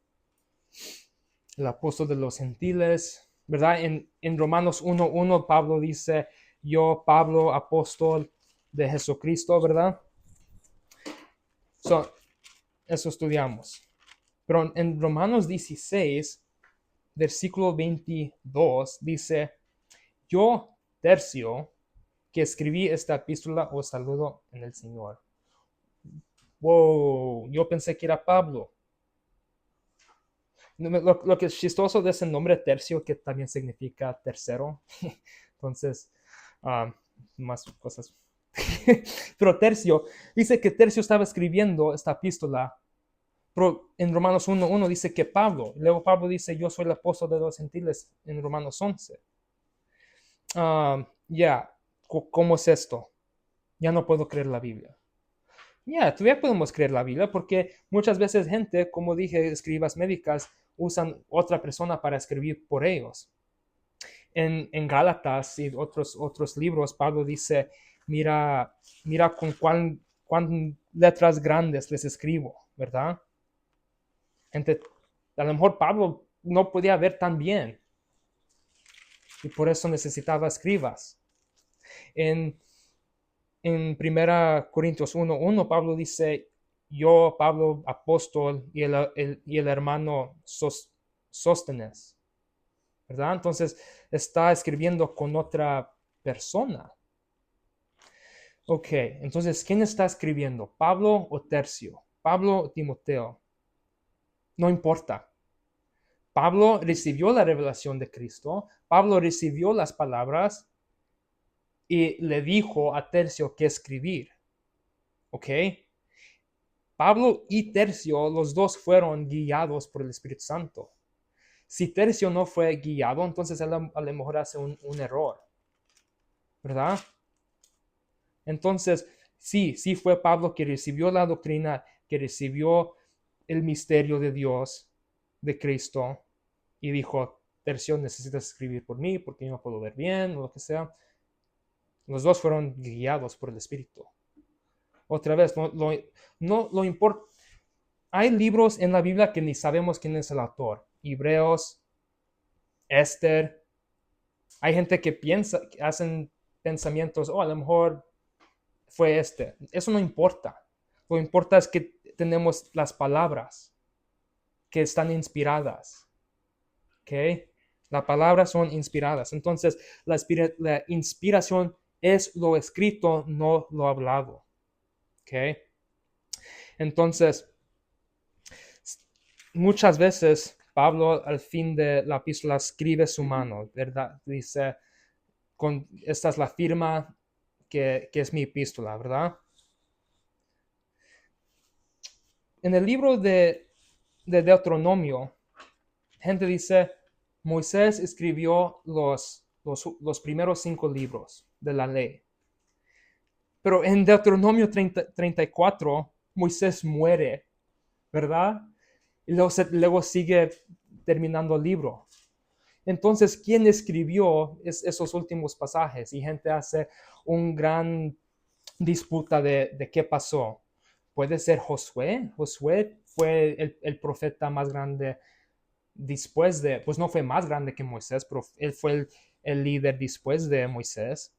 el apóstol de los gentiles, ¿verdad? En Romanos 1:1 Pablo dice, yo, Pablo, apóstol de Jesucristo, ¿verdad? Eso estudiamos. Pero en Romanos 16, versículo 22, dice, yo, Tercio, que escribí esta epístola, os saludo en el Señor. Wow, yo pensé que era Pablo. Lo que es chistoso de ese nombre Tercio, que también significa tercero. Entonces, más cosas. Pero Tercio, dice que Tercio estaba escribiendo esta epístola, pero en Romanos 1:1 dice que Pablo, luego Pablo dice, yo soy el apóstol de los gentiles en Romanos 11. ¿Cómo es esto? Ya no puedo creer la Biblia. Todavía podemos creer la Biblia porque muchas veces gente, como dije, escribas médicas, usan otra persona para escribir por ellos. En Gálatas y otros libros, Pablo dice, mira con cuán letras grandes les escribo, ¿verdad? A lo mejor Pablo no podía ver tan bien y por eso necesitaba escribas. En 1 Corintios 1:1 Pablo dice, yo, Pablo, apóstol, y el hermano Sóstenes, ¿verdad? Entonces está escribiendo con otra persona. Ok, entonces, ¿quién está escribiendo? ¿Pablo o Tercio? ¿Pablo o Timoteo? No importa. Pablo recibió la revelación de Cristo, Pablo recibió las palabras y le dijo a Tercio qué escribir. ¿Ok? Pablo y Tercio, los dos fueron guiados por el Espíritu Santo. Si Tercio no fue guiado, entonces él a lo mejor hace un error, ¿verdad? Entonces, sí fue Pablo que recibió la doctrina, que recibió el misterio de Dios, de Cristo, y dijo, Tercio, necesitas escribir por mí porque yo no puedo ver bien o lo que sea. Los dos fueron guiados por el Espíritu. Otra vez, no lo importa. Hay libros en la Biblia que ni sabemos quién es el autor. Hebreos, Esther. Hay gente que piensa, que hacen pensamientos, a lo mejor fue este. Eso no importa. Lo que importa es que tenemos las palabras que están inspiradas. ¿Ok? Las palabras son inspiradas. Entonces, la inspiración es lo escrito, no lo hablado. ¿Ok? Entonces, muchas veces Pablo al fin de la epístola escribe su mano, ¿verdad? Dice, esta es la firma que es mi epístola, ¿verdad? En el libro de Deuteronomio, gente dice, Moisés escribió los primeros 5 libros de la ley. Pero en Deuteronomio 34, Moisés muere, ¿verdad? Y luego sigue terminando el libro. Entonces, ¿quién escribió esos últimos pasajes? Y gente hace un gran disputa de qué pasó. Puede ser Josué. Josué fue el profeta más grande después de, pues no fue más grande que Moisés, pero él fue el líder después de Moisés.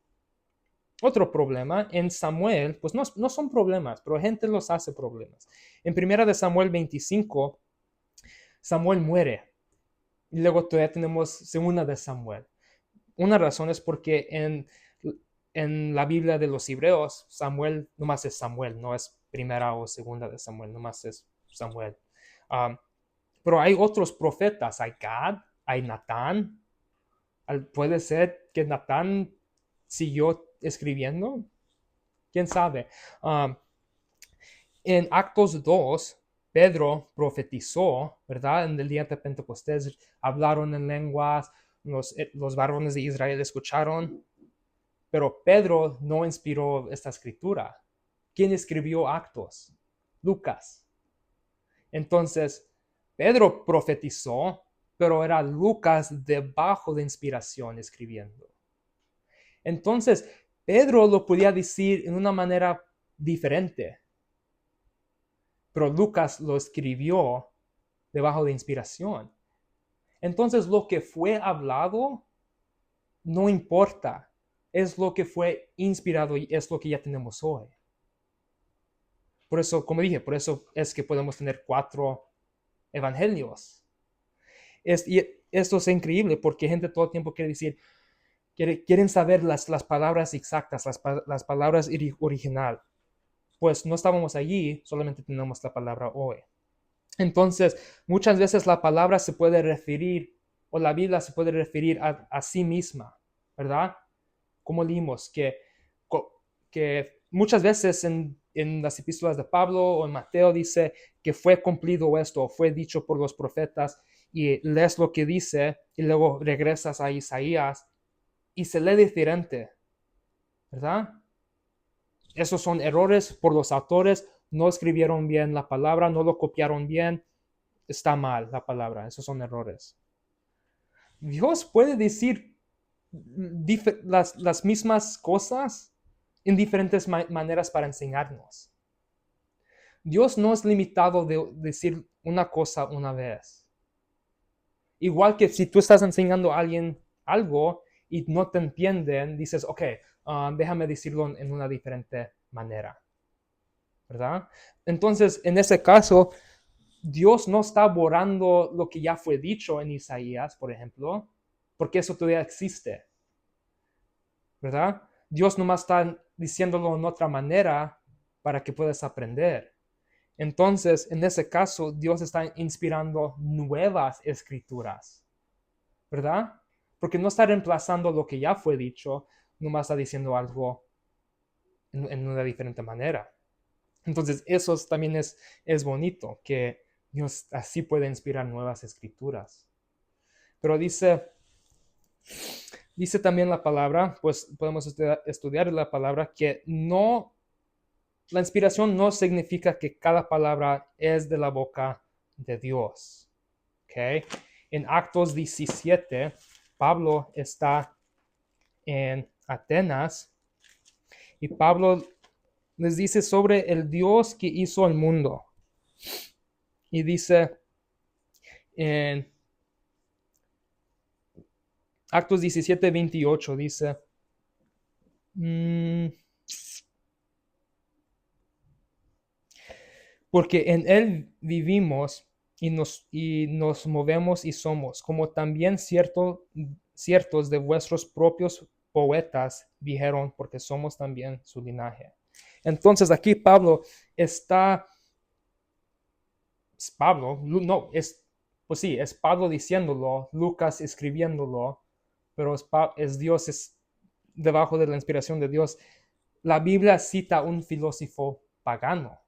Otro problema en Samuel, pues no son problemas, pero gente los hace problemas. En primera de Samuel 25, Samuel muere. Y luego todavía tenemos segunda de Samuel. Una razón es porque en la Biblia de los hebreos, Samuel nomás es Samuel, no es primera o segunda de Samuel, nomás es Samuel. Pero hay otros profetas, hay Gad, hay Natán. Puede ser que Natán siguió escribiendo, quién sabe. En Actos 2, Pedro profetizó, ¿verdad? En el día de Pentecostés hablaron en lenguas, los varones de Israel escucharon, pero Pedro no inspiró esta escritura. ¿Quién escribió Actos? Lucas. Entonces, Pedro profetizó, pero era Lucas debajo de inspiración escribiendo. Entonces, Pedro lo podía decir en una manera diferente, pero Lucas lo escribió debajo de inspiración. Entonces, lo que fue hablado no importa, es lo que fue inspirado y es lo que ya tenemos hoy. Por eso, como dije, por eso es que podemos tener 4 evangelios. Y esto es increíble porque gente todo el tiempo quiere decir, quieren saber las palabras exactas, las palabras original. Pues no estábamos allí, solamente tenemos la palabra hoy. Entonces, muchas veces la palabra se puede referir, o la Biblia se puede referir a sí misma, ¿verdad? Como leímos, que muchas veces en las epístolas de Pablo o en Mateo dice que fue cumplido esto, fue dicho por los profetas, y lees lo que dice, y luego regresas a Isaías, y se lee diferente, ¿verdad? Esos son errores por los autores, no escribieron bien la palabra, no lo copiaron bien, está mal la palabra, esos son errores. Dios puede decir las mismas cosas en diferentes maneras para enseñarnos. Dios no es limitado de decir una cosa una vez. Igual que si tú estás enseñando a alguien algo y no te entienden, dices, ok, déjame decirlo en una diferente manera, ¿verdad? Entonces, en ese caso, Dios no está borrando lo que ya fue dicho en Isaías, por ejemplo, porque eso todavía existe, ¿verdad? Dios nomás está diciéndolo en otra manera para que puedas aprender. Entonces, en ese caso, Dios está inspirando nuevas escrituras, ¿verdad? Porque no está reemplazando lo que ya fue dicho, nomás está diciendo algo en una diferente manera. Entonces, eso también es bonito, que Dios así puede inspirar nuevas escrituras. Pero dice también la palabra, pues podemos estudiar la palabra, que no, la inspiración no significa que cada palabra es de la boca de Dios. ¿Okay? En Actos 17, Pablo está en Atenas y Pablo les dice sobre el Dios que hizo el mundo. Y dice en Actos 17, 28, dice, porque en Él vivimos y nos movemos y somos, como también ciertos de vuestros propios poetas dijeron, porque somos también su linaje. Entonces aquí Pablo está, pues sí, es Pablo diciéndolo, Lucas escribiéndolo, pero es Dios, es debajo de la inspiración de Dios. La Biblia cita a un filósofo pagano.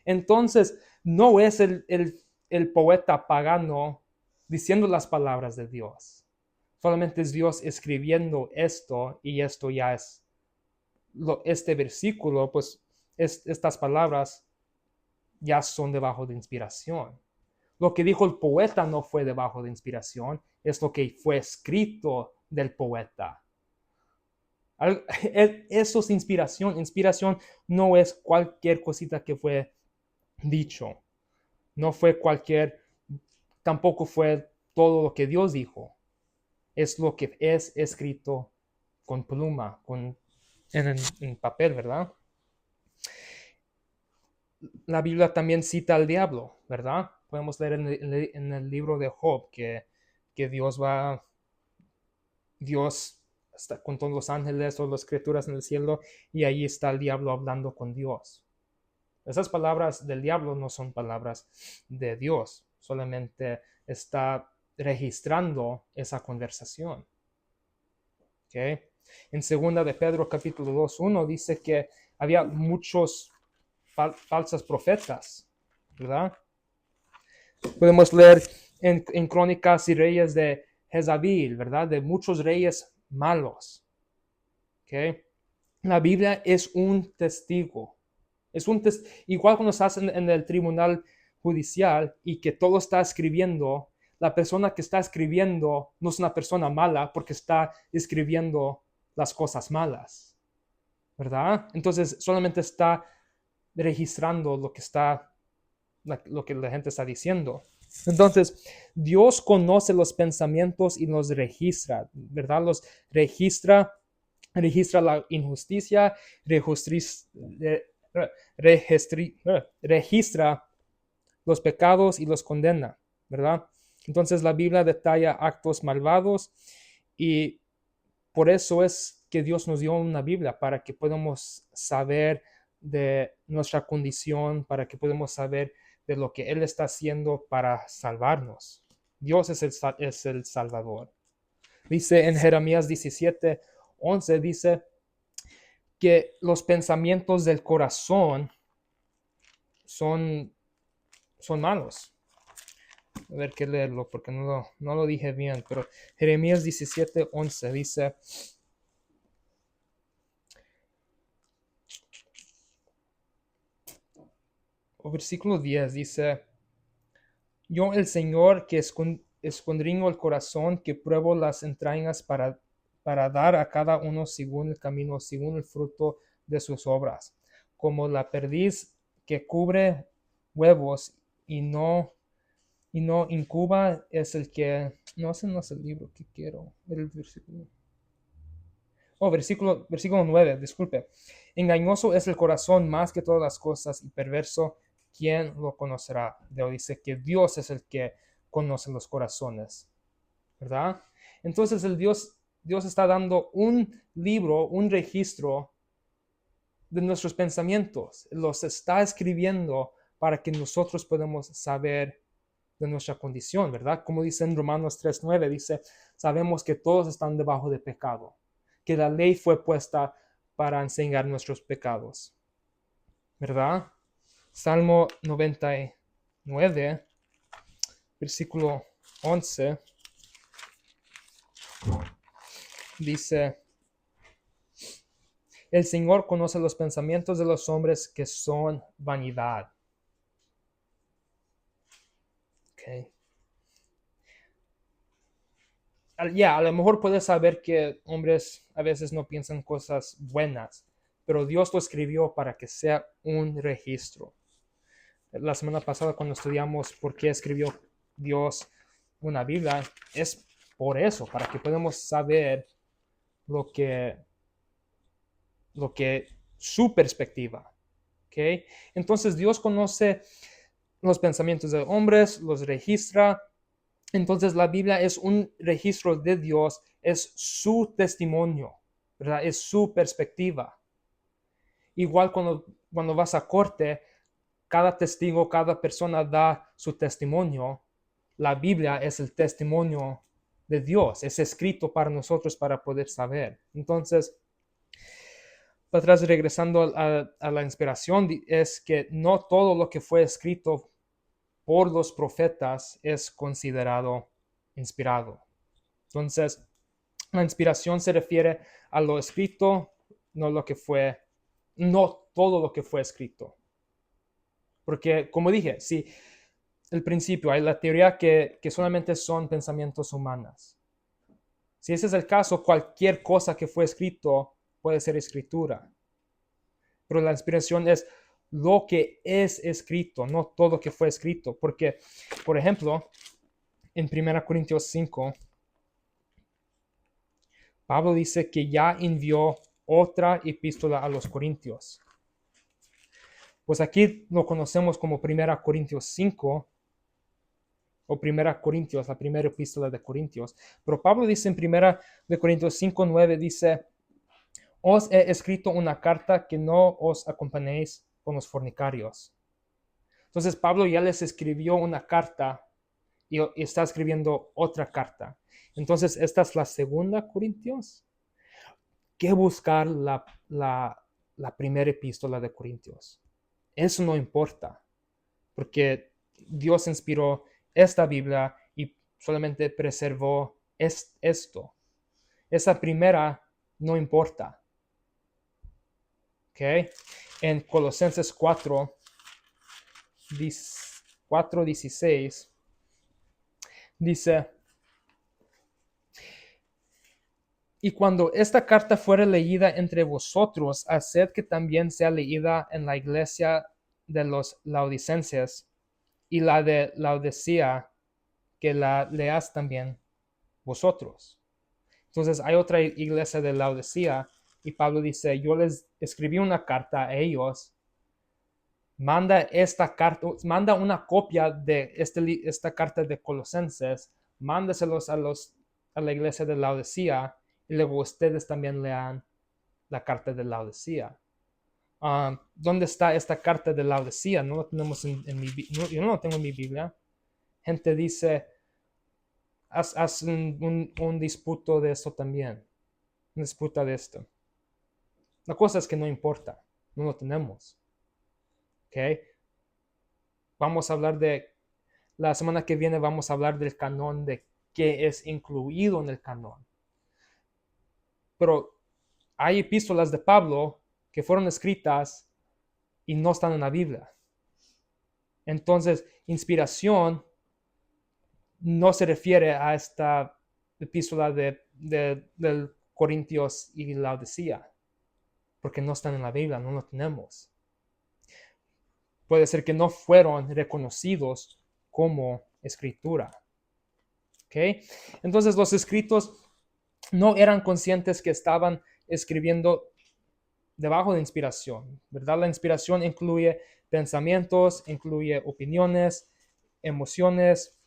Entonces, no es el poeta pagano diciendo las palabras de Dios. Solamente es Dios escribiendo esto, y esto ya es, este versículo, pues estas palabras ya son debajo de inspiración. Lo que dijo el poeta no fue debajo de inspiración, es lo que fue escrito del poeta. Eso es inspiración. Inspiración no es cualquier cosita que fue dicho. No fue tampoco fue todo lo que Dios dijo. Es lo que es escrito con pluma, en papel, ¿verdad? La Biblia también cita al diablo, ¿verdad? Podemos leer en el libro de Job que Dios está con todos los ángeles o las criaturas en el cielo y ahí está el diablo hablando con Dios. Esas palabras del diablo no son palabras de Dios, solamente está registrando esa conversación. ¿Okay? En segunda de Pedro capítulo 2:1 dice que había muchos falsos profetas, ¿verdad? Podemos leer en Crónicas y Reyes de Jezabel, ¿verdad? De muchos reyes malos. ¿Okay? La Biblia es un testigo. Igual cuando estás en el tribunal judicial y que todo está escribiendo, la persona que está escribiendo no es una persona mala porque está escribiendo las cosas malas, ¿verdad? Entonces solamente está registrando lo que la gente está diciendo. Entonces, Dios conoce los pensamientos y los registra, ¿verdad? Los registra la injusticia, registra los pecados y los condena, ¿verdad? Entonces la Biblia detalla actos malvados y por eso es que Dios nos dio una Biblia, para que podamos saber de nuestra condición, para que podamos saber de lo que Él está haciendo para salvarnos. Dios es el Salvador. Dice en Jeremías 17:11, dice que los pensamientos del corazón son malos. A ver qué leerlo, porque no lo dije bien, pero Jeremías 17:11 dice: o versículo 10 dice: yo el Señor que escondriño el corazón, que pruebo las entrañas para dar a cada uno según el camino, según el fruto de sus obras. Como la perdiz que cubre huevos y no incuba, es el que... No, ese no es el libro que quiero. El versículo... Oh, versículo 9, disculpe. Engañoso es el corazón más que todas las cosas y perverso, ¿quién lo conocerá? Dice que Dios es el que conoce los corazones, ¿verdad? Entonces Dios está dando un libro, un registro de nuestros pensamientos. Los está escribiendo para que nosotros podamos saber de nuestra condición, ¿verdad? Como dice en Romanos 3:9, dice, sabemos que todos están debajo de pecado, que la ley fue puesta para enseñar nuestros pecados, ¿verdad? Salmo 99, versículo 11, dice: el Señor conoce los pensamientos de los hombres, que son vanidad. Okay. A lo mejor puedes saber que hombres a veces no piensan cosas buenas, pero Dios lo escribió para que sea un registro. La semana pasada, cuando estudiamos por qué escribió Dios una Biblia, es por eso, para que podamos saber lo que su perspectiva. ¿Okay? Entonces Dios conoce los pensamientos de hombres, los registra. Entonces la Biblia es un registro de Dios, es su testimonio, ¿verdad? Es su perspectiva. Igual cuando vas a corte, cada testigo, cada persona da su testimonio. La Biblia es el testimonio de Dios, es escrito para nosotros para poder saber. Entonces, para atrás, regresando a la inspiración, es que no todo lo que fue escrito por los profetas es considerado inspirado. Entonces, la inspiración se refiere a lo escrito, no todo lo que fue escrito. Porque, como dije, el principio, hay la teoría que solamente son pensamientos humanos. Si ese es el caso, cualquier cosa que fue escrito puede ser escritura. Pero la inspiración es lo que es escrito, no todo que fue escrito. Porque, por ejemplo, en 1 Corintios 5, Pablo dice que ya envió otra epístola a los Corintios. Pues aquí lo conocemos como 1 Corintios 5 o 1 Corintios, la primera epístola de Corintios. Pero Pablo dice en 1 Corintios 5:9, dice, os he escrito una carta que no os acompañéis con los fornicarios. Entonces Pablo ya les escribió una carta y está escribiendo otra carta. Entonces esta es la segunda Corintios. ¿Qué buscar la primera epístola de Corintios? Eso no importa, porque Dios inspiró esta Biblia y solamente preservó esto. Esa primera no importa. ¿Ok? En Colosenses 4:16 dice, y cuando esta carta fuere leída entre vosotros, haced que también sea leída en la iglesia de los laodicenses y la de Laodicea, que la leas también vosotros. Entonces hay otra iglesia de Laodicea y Pablo dice, yo les escribí una carta a ellos, manda esta carta, manda una copia de esta carta de Colosenses, mándaselos a la iglesia de Laodicea y luego ustedes también lean la carta de Laodicea. ¿Dónde está esta carta de Laodicea? No lo tenemos yo no lo tengo en mi Biblia. Gente dice, haz un disputo de esto también. Una disputa de esto. La cosa es que no importa. No lo tenemos. ¿Ok? Vamos a hablar la semana que viene vamos a hablar del canon, de qué es incluido en el canon. Pero hay epístolas de Pablo que fueron escritas y no están en la Biblia. Entonces, inspiración no se refiere a esta epístola del Corintios y Laodicea, porque no están en la Biblia, no lo tenemos. Puede ser que no fueron reconocidos como escritura. ¿Ok? Entonces los escritos no eran conscientes que estaban escribiendo debajo de inspiración, ¿verdad? La inspiración incluye pensamientos, incluye opiniones, emociones.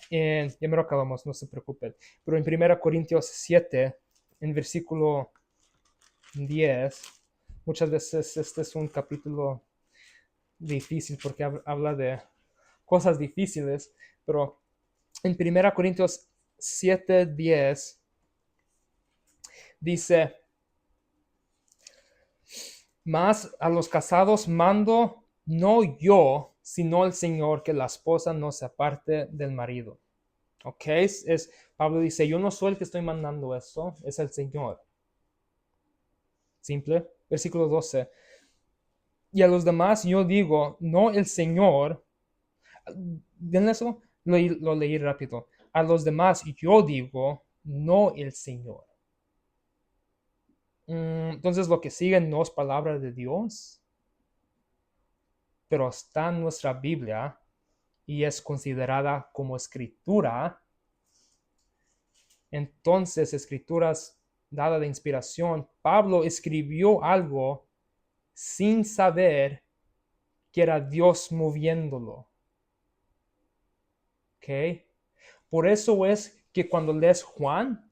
Ya me lo acabamos, no se preocupen. Pero en 1 Corintios 7, en versículo 10, muchas veces este es un capítulo difícil porque habla de cosas difíciles, pero en 1 Corintios 7:10 dice, mas a los casados mando no yo, sino el Señor, que la esposa no se aparte del marido. ¿Ok? Pablo dice, yo no soy el que estoy mandando esto, es el Señor. Simple. Versículo 12. Y a los demás yo digo, no el Señor. ¿Ven eso? Lo leí rápido. A los demás yo digo, no el Señor. Entonces lo que sigue no es palabra de Dios, pero está en nuestra Biblia y es considerada como escritura. Entonces, escrituras dadas de inspiración, Pablo escribió algo sin saber que era Dios moviéndolo. ¿Ok? Por eso es que cuando lees Juan,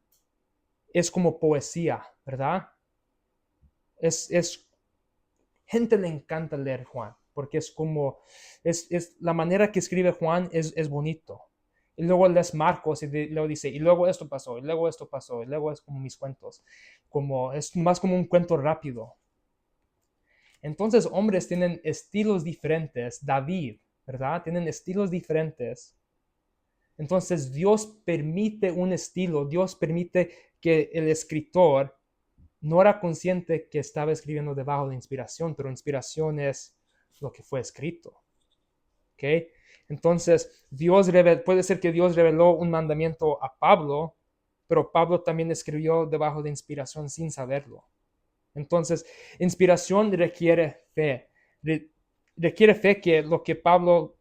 es como poesía, ¿verdad? Gente le encanta leer Juan, porque es como, la manera que escribe Juan es bonito. Y luego lees Marcos y luego dice, y luego esto pasó, y luego esto pasó, y luego es como mis cuentos. Es más como un cuento rápido. Entonces, hombres tienen estilos diferentes. David, ¿verdad? Tienen estilos diferentes. Entonces, Dios permite un estilo, Dios permite que el escritor no era consciente que estaba escribiendo debajo de inspiración, pero inspiración es lo que fue escrito. ¿ok? Entonces, puede ser que Dios reveló un mandamiento a Pablo, pero Pablo también escribió debajo de inspiración sin saberlo. Entonces, inspiración requiere fe. Requiere fe que lo que Pablo,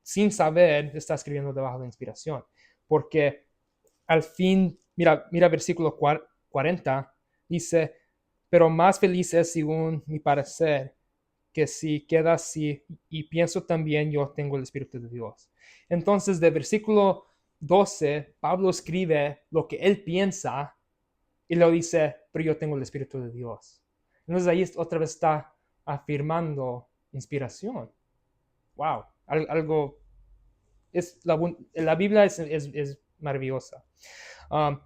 sin saber, está escribiendo debajo de inspiración. Porque al fin, mira versículo 40, dice, pero más feliz es según mi parecer, que si queda así, y pienso también yo tengo el Espíritu de Dios. Entonces, de versículo 12, Pablo escribe lo que él piensa y lo dice, pero yo tengo el Espíritu de Dios. Entonces ahí otra vez está afirmando inspiración. Wow, algo, la Biblia es maravillosa. Um,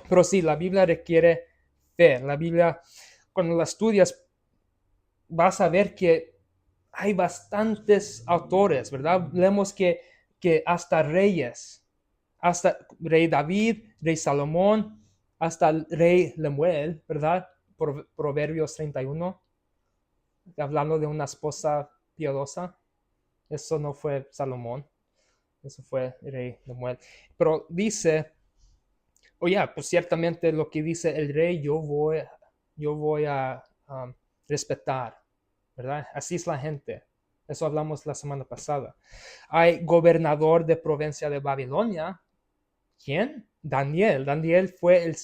pero sí, la Biblia requiere fe. La Biblia, cuando la estudias, vas a ver que hay bastantes autores, ¿verdad? Leemos que hasta reyes, hasta rey David, rey Salomón, hasta el rey Lemuel, ¿verdad? Proverbios 31, hablando de una esposa piadosa. Eso no fue Salomón, eso fue el rey Lemuel. Pero dice, pues ciertamente lo que dice el rey, yo voy a respetar, ¿verdad? Así es la gente. Eso hablamos la semana pasada. Hay gobernador de provincia de Babilonia. ¿Quién? Daniel. Daniel fue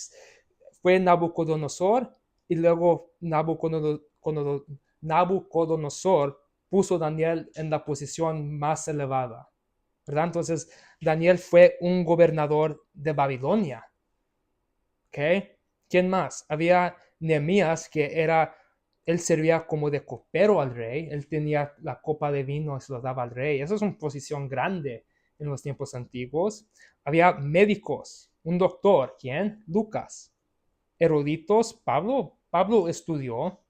Nabucodonosor y luego Nabucodonosor puso a Daniel en la posición más elevada, ¿verdad? Entonces, Daniel fue un gobernador de Babilonia. ¿Ok? ¿Quién más? Había Nehemías, él servía como de copero al rey, él tenía la copa de vino y se lo daba al rey. Esa es una posición grande en los tiempos antiguos. Había médicos, un doctor, ¿quién? Lucas. Eruditos, Pablo estudió.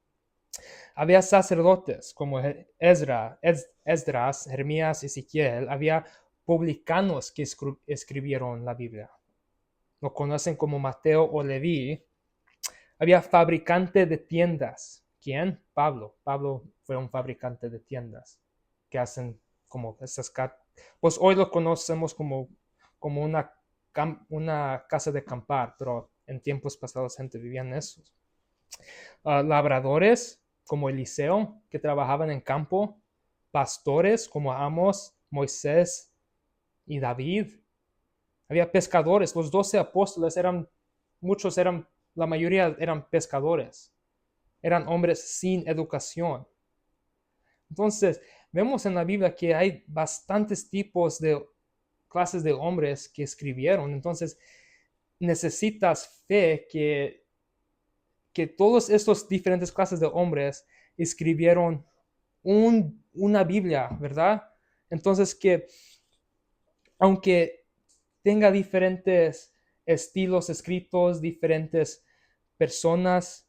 Había sacerdotes como Esdras, Jeremías, Ezequiel. Había publicanos que escribieron la Biblia. Lo conocen como Mateo o Leví. Había fabricante de tiendas. ¿Quién? Pablo. Pablo fue un fabricante de tiendas que hacen como esas pues hoy lo conocemos como una casa de acampar, pero en tiempos pasados gente vivía en esos. Labradores como Eliseo, que trabajaban en campo. Pastores como Amos, Moisés y David. Había pescadores. Los 12 apóstoles la mayoría eran pescadores. Eran hombres sin educación. Entonces, vemos en la Biblia que hay bastantes tipos de clases de hombres que escribieron. Entonces, necesitas fe que todos estos diferentes clases de hombres escribieron una Biblia, ¿verdad? Entonces, que aunque tenga diferentes estilos escritos, diferentes personas,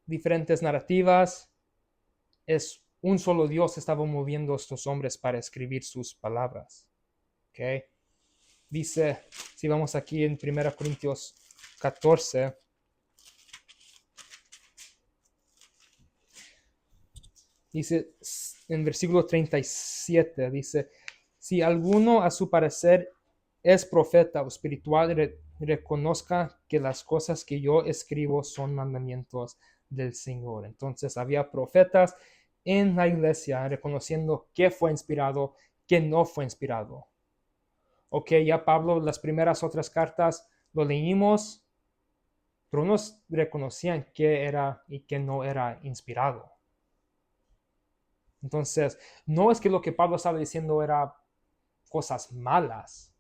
diferentes narrativas, es un solo Dios que estaba moviendo a estos hombres para escribir sus palabras. ¿Ok? Dice, si vamos aquí en 1 Corintios 14, dice en versículo 37, dice, si alguno a su parecer es profeta o espiritual, reconozca que las cosas que yo escribo son mandamientos del Señor. Entonces había profetas en la iglesia reconociendo qué fue inspirado, qué no fue inspirado. Ok, ya Pablo, las primeras otras cartas lo leímos, pero unos reconocían qué era y qué no era inspirado. Entonces, no es que lo que Pablo estaba diciendo era cosas malas,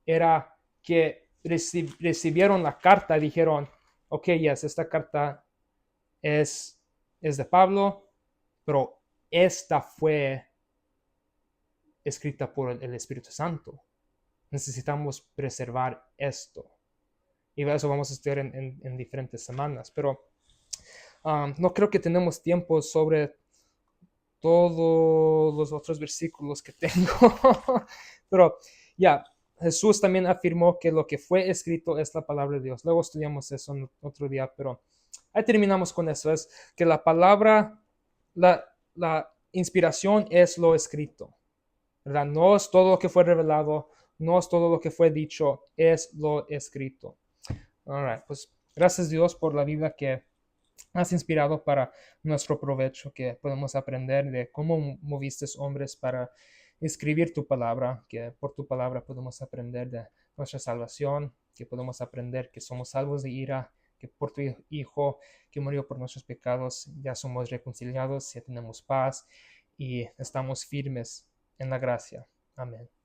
era que recibieron la carta y dijeron, ok, yes, esta carta es de Pablo, pero esta fue escrita por el Espíritu Santo. Necesitamos preservar esto. Y eso vamos a estudiar en diferentes semanas. Pero no creo que tenemos tiempo sobre todos los otros versículos que tengo. Pero ya, Jesús también afirmó que lo que fue escrito es la palabra de Dios. Luego estudiamos eso en otro día, pero ahí terminamos con eso. Es que la palabra, la inspiración es lo escrito, ¿verdad? No es todo lo que fue revelado, no es todo lo que fue dicho, es lo escrito. All right, pues gracias Dios por la Biblia que has inspirado para nuestro provecho, que podemos aprender de cómo moviste hombres para escribir tu palabra, que por tu palabra podemos aprender de nuestra salvación, que podemos aprender que somos salvos de ira, que por tu Hijo que murió por nuestros pecados ya somos reconciliados, ya tenemos paz y estamos firmes en la gracia. Amén.